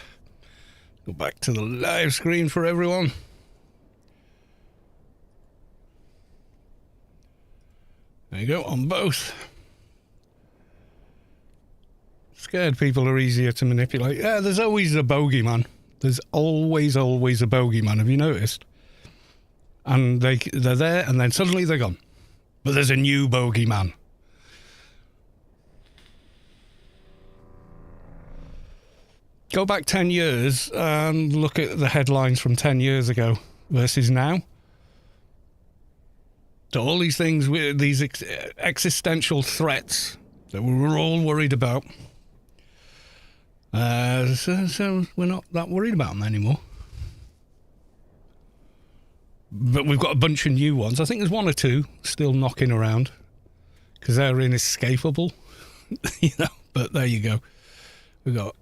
Go back to the live screen for everyone. There you go, on both. Scared people are easier to manipulate. Yeah, there's always a bogeyman. There's always a bogeyman. Have you noticed? And they're there, and then suddenly they're gone. But there's a new bogeyman. Go back 10 years and look at the headlines from 10 years ago versus now. So all these things, these existential threats that we were all worried about. So we're not that worried about them anymore. But we've got a bunch of new ones. I think there's one or two still knocking around because they're inescapable, you know. But there you go. We got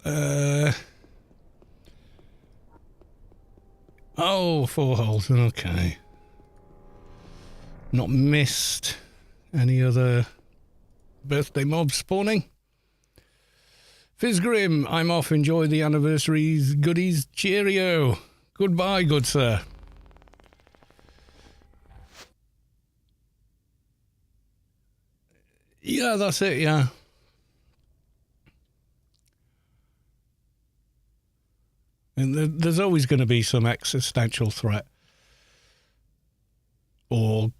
4 holes. Okay. Not missed any other birthday mobs spawning. Fizzgrim, I'm off. Enjoy the anniversaries, goodies. Cheerio. Goodbye, good sir. Yeah, that's it, yeah. And there's always going to be some existential threat. Or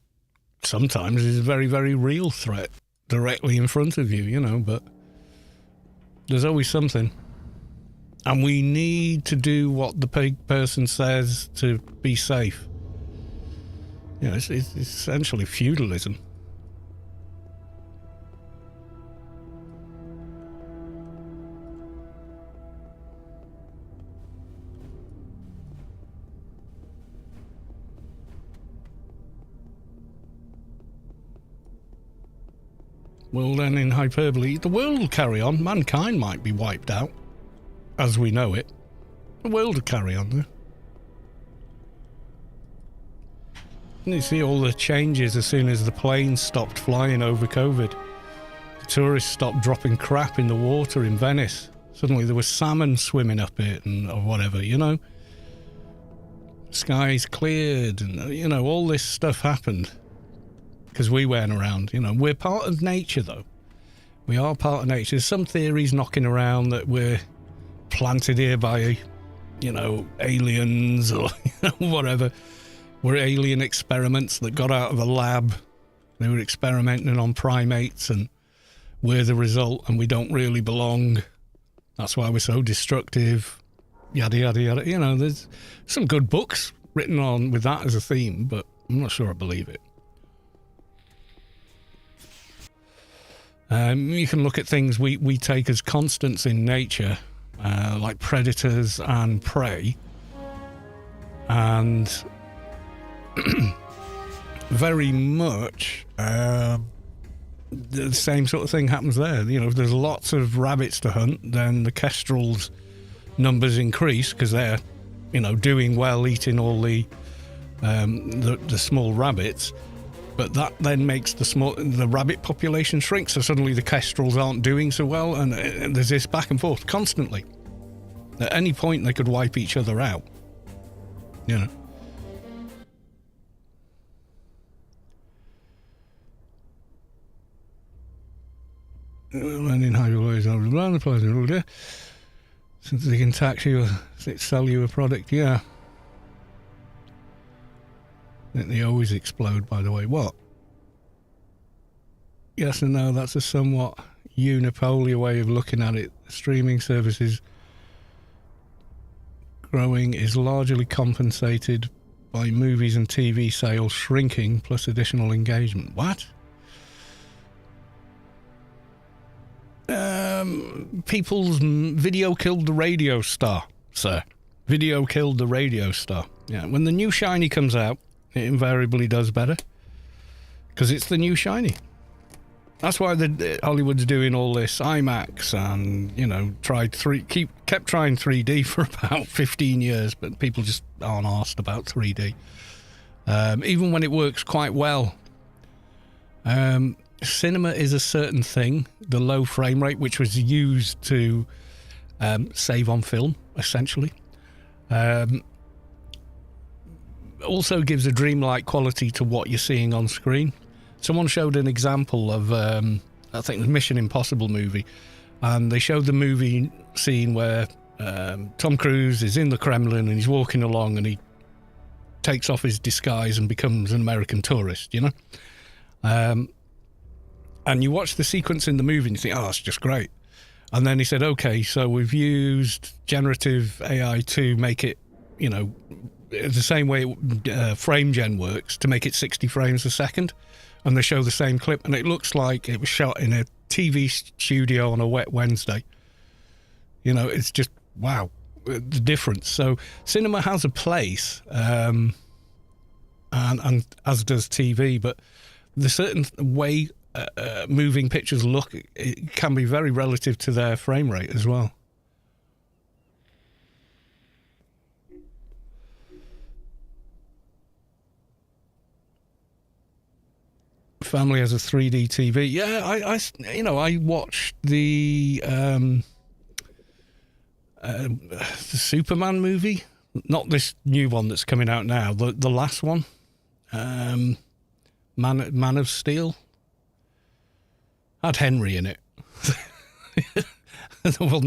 sometimes it's a very, very real threat directly in front of you, you know, but there's always something. And we need to do what the person says to be safe. You know, it's essentially feudalism. Well, then, in hyperbole, the world will carry on. Mankind might be wiped out, as we know it. The world will carry on, though. And you see all the changes as soon as the planes stopped flying over COVID. The tourists stopped dropping crap in the water in Venice. Suddenly there was salmon swimming up it or whatever, you know. Skies cleared and, you know, all this stuff happened. Because we weren't around, you know. We're part of nature, though. We are part of nature. There's some theories knocking around that we're planted here by, you know, aliens or you know, whatever. We're alien experiments that got out of a lab. They were experimenting on primates and we're the result and we don't really belong. That's why we're so destructive. Yada, yada, yada. You know, there's some good books written on with that as a theme, but I'm not sure I believe it. You can look at things we take as constants in nature, like predators and prey, and very much the same sort of thing happens there. You know, if there's lots of rabbits to hunt, then the kestrels' numbers increase because they're, you know, doing well eating all the small rabbits. But that then makes the rabbit population shrink, so suddenly the kestrels aren't doing so well, and there's this back and forth constantly. At any point, they could wipe each other out. You know. Landing highways around the place, since they can tax you, sell you a product, yeah. They always explode, by the way. What? Yes and no, that's a somewhat unipolar way of looking at it. Streaming services growing is largely compensated by movies and TV sales shrinking plus additional engagement. What? People's video killed the radio star, sir. Video killed the radio star. Yeah, when the new shiny comes out, it invariably does better because it's the new shiny. That's why Hollywood's doing all this IMAX and, you know, kept trying 3D for about 15 years, but people just aren't arsed about 3D. Even when it works quite well. Cinema is a certain thing, the low frame rate, which was used to save on film, essentially. Also gives a dreamlike quality to what you're seeing on screen. Someone showed an example of, I think the Mission Impossible movie, and they showed the movie scene where Tom Cruise is in the Kremlin and he's walking along and he takes off his disguise and becomes an American tourist, you know? And you watch the sequence in the movie and you think, oh, that's just great. And then he said, okay, so we've used generative AI to make it, you know, the same way frame gen works, to make it 60 frames a second. And they show the same clip and it looks like it was shot in a TV studio on a wet Wednesday. You know, it's just, wow, the difference. So cinema has a place, and as does TV, but the certain way moving pictures look, it can be very relative to their frame rate as well. Family has a 3D TV. Yeah, I watched the Superman movie, not this new one that's coming out now. The last one, Man of Steel, had Henry in it. all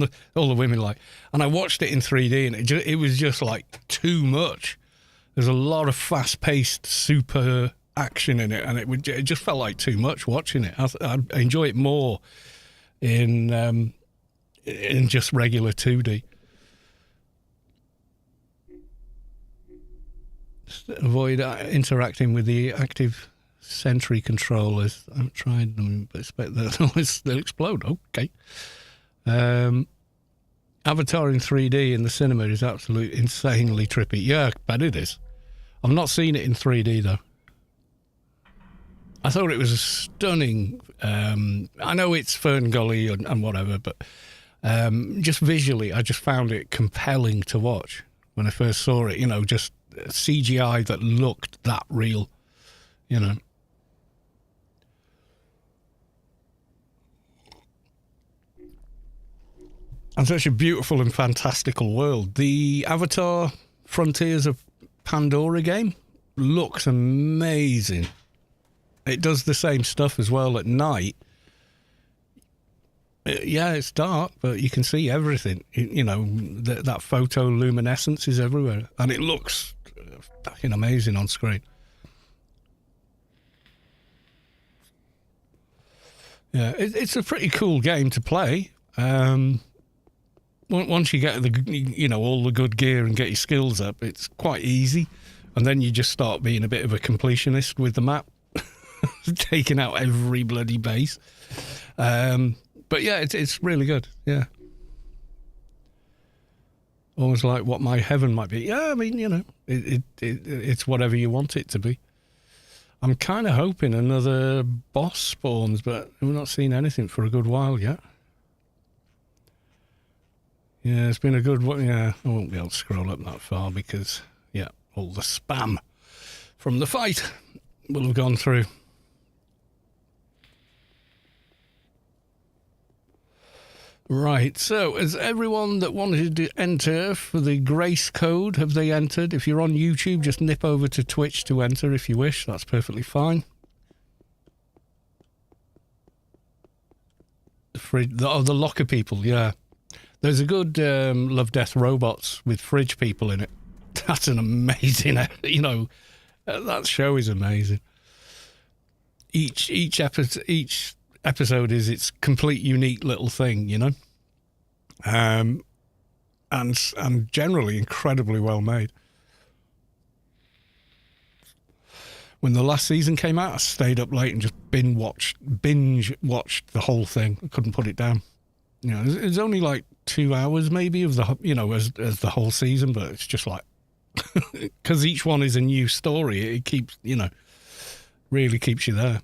the women like, and I watched it in 3D, and it was just like too much. There's a lot of fast-paced super action in it, and it just felt like too much watching it. I enjoy it more in just regular 2D. Just avoid interacting with the active Sentry controllers. I've tried them, but expect that they'll explode. Okay. Avatar in 3D in the cinema is absolutely insanely trippy. Yeah, I bet it is. I've not seen it in 3D though. I thought it was a stunning. I know it's Fern Gully and whatever, but just visually, I just found it compelling to watch when I first saw it. You know, just CGI that looked that real. You know. And such a beautiful and fantastical world. The Avatar Frontiers of Pandora game looks amazing. It does the same stuff as well at night. Yeah, it's dark, but you can see everything. You know, that photoluminescence is everywhere. And it looks fucking amazing on screen. Yeah, it's a pretty cool game to play. Once you get all the good gear and get your skills up, it's quite easy. And then you just start being a bit of a completionist with the map, taking out every bloody base. But yeah, it's really good. Yeah. Almost like what my heaven might be. Yeah, I mean, you know, it's whatever you want it to be. I'm kind of hoping another boss spawns, but we've not seen anything for a good while yet. Yeah, it's been a good one. Yeah, I won't be able to scroll up that far because, yeah, all the spam from the fight will have gone through. Right, so has everyone that wanted to enter for the grace code, have they entered? If you're on YouTube, just nip over to Twitch to enter if you wish. That's perfectly fine. The locker people, yeah. There's a good Love, Death, Robots with fridge people in it. That's an amazing, you know, that show is amazing. Each episode is its complete unique little thing, you know, and generally incredibly well made. When the last season came out, I stayed up late and just binge watched the whole thing. I couldn't put it down. You know, it's only like 2 hours maybe of the, you know, as the whole season, but it's just like, because each one is a new story, it keeps, you know, really keeps you there.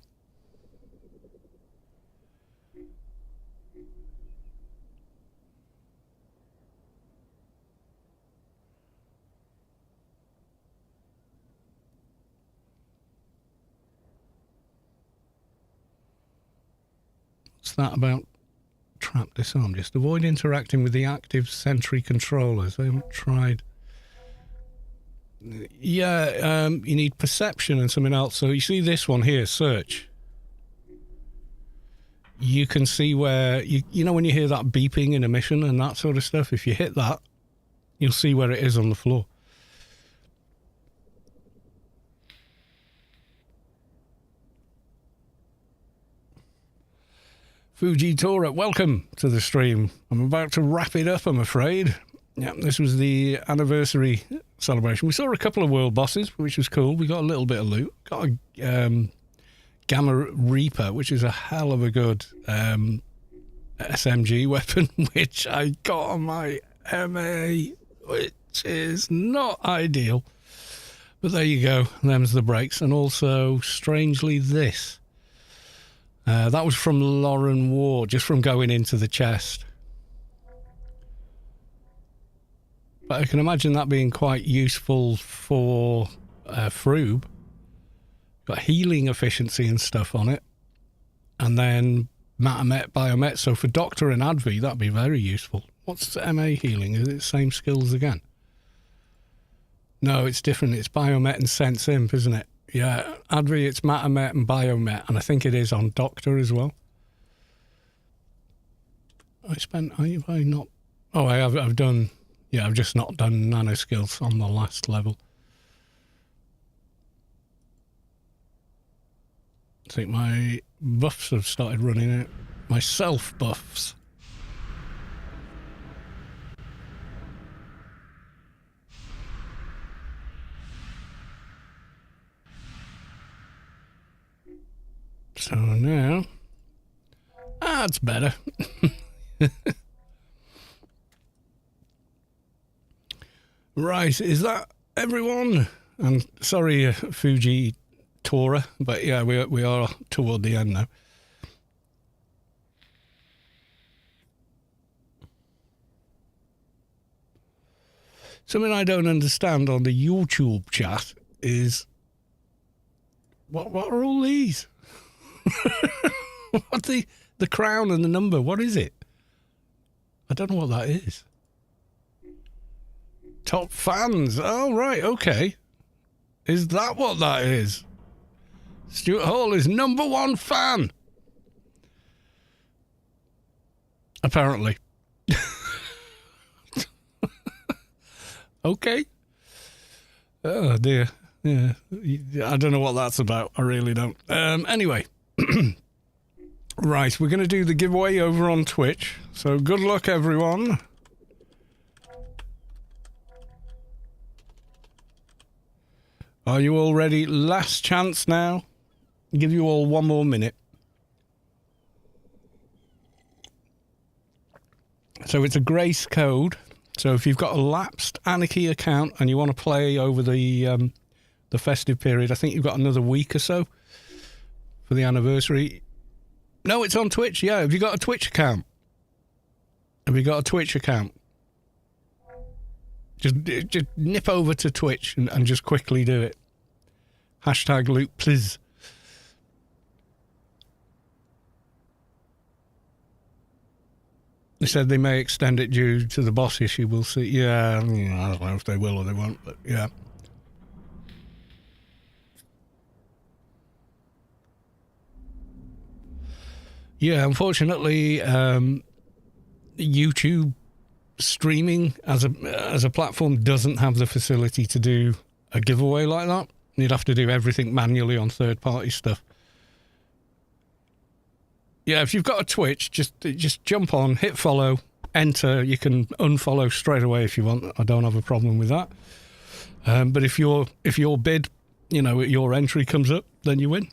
What's that about? Trap disarm. Just avoid interacting with the active Sentry controllers. I haven't tried. Yeah, you need perception and something else. So you see this one here, search. you can see where, you know when you hear that beeping in a mission and that sort of stuff, if you hit that, you'll see where it is on the floor. Fuji Tora, welcome to the stream. I'm about to wrap it up, I'm afraid. Yeah, this was the anniversary celebration. We saw a couple of world bosses, which was cool. We got a little bit of loot. Got a Gamma Reaper, which is a hell of a good SMG weapon, which I got on my MA, which is not ideal. But there you go. Them's the breaks. And also, strangely, this. That was from Lauren Ward, just from going into the chest. But I can imagine that being quite useful for Froob. Got healing efficiency and stuff on it. And then Matamet, Biomet. So for Doctor and Advi, that'd be very useful. What's MA healing? Is it the same skills again? No, it's different. It's Biomet and Sense Imp, isn't it? Yeah, Advi, it's Matamet and Biomet, and I think it is on Doctor as well. Have I not? Oh, I've done, yeah, I've just not done nano skills on the last level. I think my buffs have started running out. My self buffs. So now, that's better. Right, is that everyone? I'm sorry, Fuji Tora, but yeah, we are toward the end now. Something I don't understand on the YouTube chat is what are all these? What the crown and the number? What is it? I don't know what that is. Top fans. Oh, right. Okay. Is that what that is? Stuart Hall is #1 fan. Apparently. Okay. Oh, dear. Yeah. I don't know what that's about. I really don't. Anyway. Right, we're going to do the giveaway over on Twitch. So good luck, everyone. Are you all ready? Last chance now. I'll give you all one more minute. So it's a grace code. So if you've got a lapsed Anarchy account and you want to play over the festive period, I think you've got another week or so for the anniversary. No, it's on Twitch. Yeah, have you got a Twitch account? Have you got a Twitch account? Just nip over to Twitch and just quickly do it. Hashtag loot, please. They said they may extend it due to the boss issue. We'll see. Yeah, I don't know if they will or they won't, but yeah. Yeah, unfortunately, YouTube streaming as a platform doesn't have the facility to do a giveaway like that. You'd have to do everything manually on third-party stuff. Yeah, if you've got a Twitch, just jump on, hit follow, enter. You can unfollow straight away if you want. I don't have a problem with that. But if your bid, your entry comes up, then you win.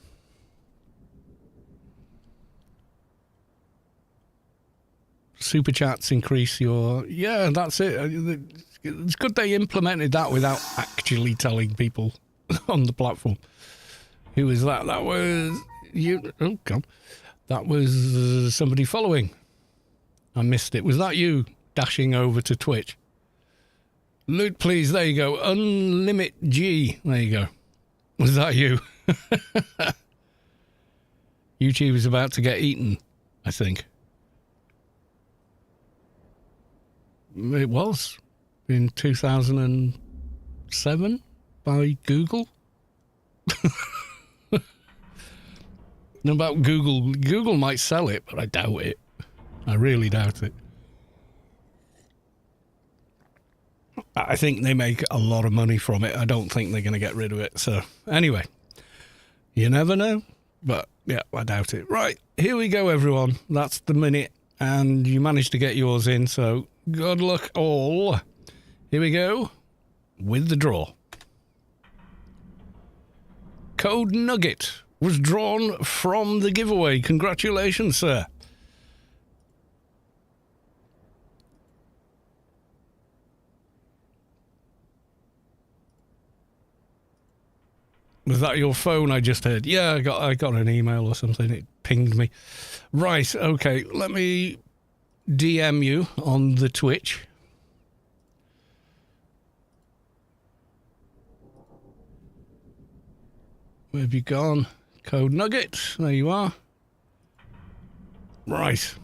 Super chats increase your... Yeah, that's it. It's good they implemented that without actually telling people on the platform. Who was that? That was... you. Oh, come. That was somebody following. I missed it. Was that you dashing over to Twitch? Loot, please. There you go. Unlimit G. There you go. Was that you? YouTube is about to get eaten, I think. It was in 2007 by Google. And about Google, Google might sell it, but I doubt it. I really doubt it. I think they make a lot of money from it. I don't think they're going to get rid of it. So anyway, you never know. But yeah, I doubt it. Right, here we go, everyone. That's the minute. And you managed to get yours in. So good luck all. Here we go with the draw. Code Nugget was drawn from the giveaway. Congratulations, sir. Was that your phone I just heard? Yeah, I got an email or something. It pinged me. Right, okay. Let me DM you on the Twitch. Where have you gone? Code Nugget. There you are. Right.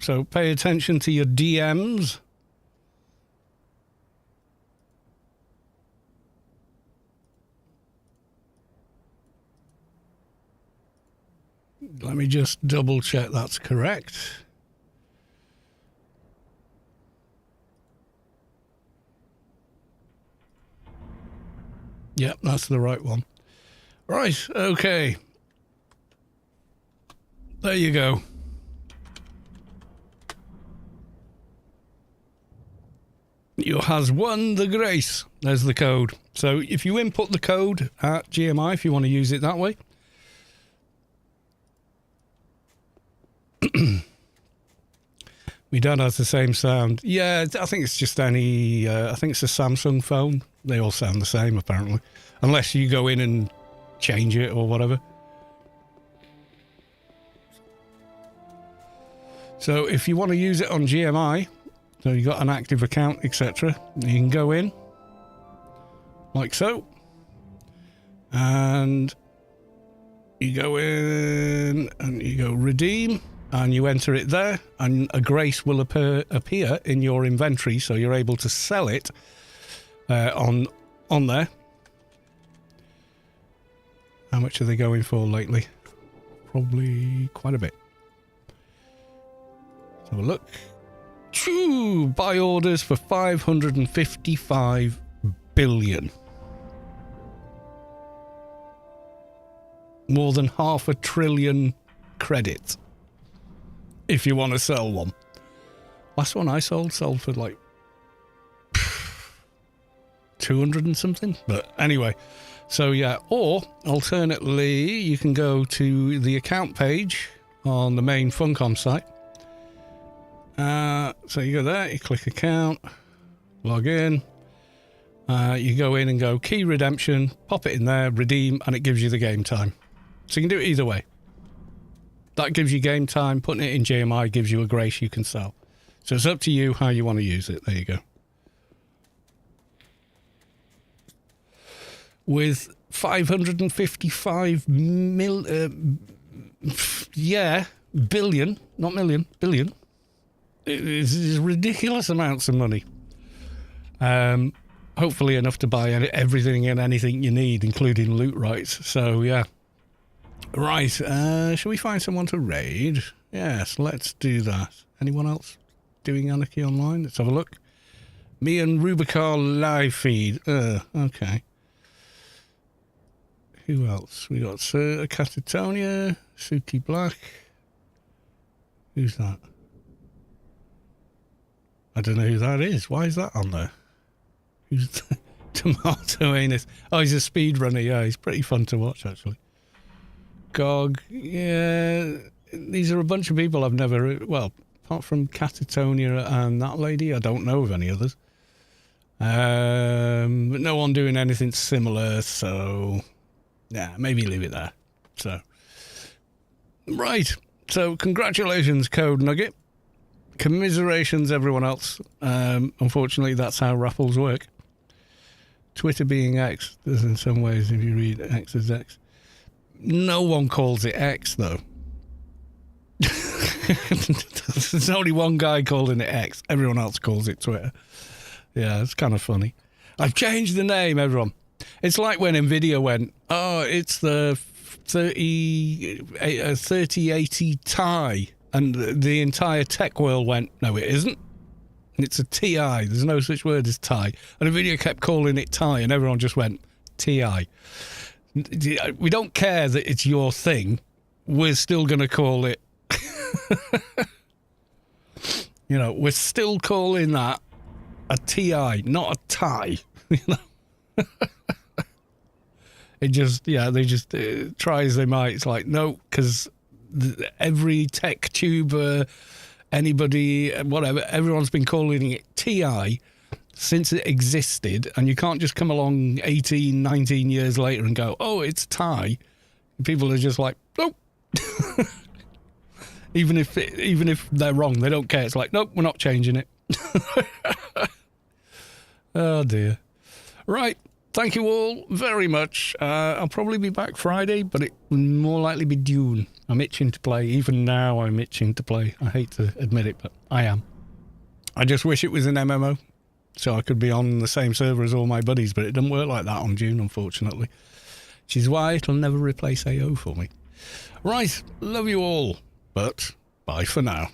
So pay attention to your DMs. Let me just double check that's correct. Yep, that's the right one. Right, okay. There you go. You has won the grace. There's the code. So if you input the code at GMI, if you want to use it that way. My dad has the same sound. Yeah, I think it's just any... I think it's a Samsung phone. They all sound the same, apparently. Unless you go in and change it or whatever. So if you want to use it on GMI, so you got an active account, etc., you can go in like so, and you go in and you go redeem, and you enter it there, and a grace will appear in your inventory, so you're able to sell it on there. How much are they going for lately? Probably quite a bit. Let's have a look. Choo! Buy orders for 555 billion. More than 500 billion credits. If you want to sell one. Last one I sold for like 200 and something. But anyway, so yeah. Or alternately, you can go to the account page on the main Funcom site. So you go there, you click account, log in. You go in and go key redemption, pop it in there, redeem, and it gives you the game time. So you can do it either way. That gives you game time. Putting it in GMI gives you a grace you can sell. So it's up to you how you want to use it. There you go. With 555 billion, not million, billion. It's ridiculous amounts of money. Hopefully enough to buy everything and anything you need, including loot rights. So yeah. Right, shall we find someone to raid? Yes, let's do that. Anyone else doing Anarchy online? Let's have a look. Me and Rubicar live feed. Okay. Who else? We got Sir Catatonia, Suki Black. Who's that? I don't know who that is. Why is that on there? Who's Tomato Anus? Oh, he's a speedrunner. Yeah, he's pretty fun to watch, actually. Gog, yeah, these are a bunch of people I've never, well, apart from Catatonia and that lady, I don't know of any others. But no one doing anything similar, so yeah, maybe leave it there. So, right, so congratulations, Code Nugget. Commiserations, everyone else. Unfortunately, that's how raffles work. Twitter being X, there's in some ways, if you read X as X. No one calls it X, though. There's only one guy calling it X. Everyone else calls it Twitter. Yeah, it's kind of funny. I've changed the name, everyone. It's like when Nvidia went, oh, it's the 3080 Ti, and the entire tech world went, no, it isn't. It's a Ti. There's no such word as Ti. And Nvidia kept calling it Ti, and everyone just went, Ti. We don't care that it's your thing. We're still going to call it. We're still calling that a Ti, not a tie. They just try as they might. It's like, no, because every tech tuber, anybody, whatever, everyone's been calling it Ti since it existed, and you can't just come along 18, 19 years later and go, oh, it's Ti. People are just like, nope. Even if they're wrong, they don't care. It's like, nope, we're not changing it. Oh dear. Right. Thank you all very much. I'll probably be back Friday, but it will more likely be Dune. I'm itching to play. Even now, I'm itching to play. I hate to admit it, but I am. I just wish it was an MMO, so I could be on the same server as all my buddies, but it doesn't work like that on Dune, unfortunately. Which is why it'll never replace AO for me. Right. Love you all, but bye for now.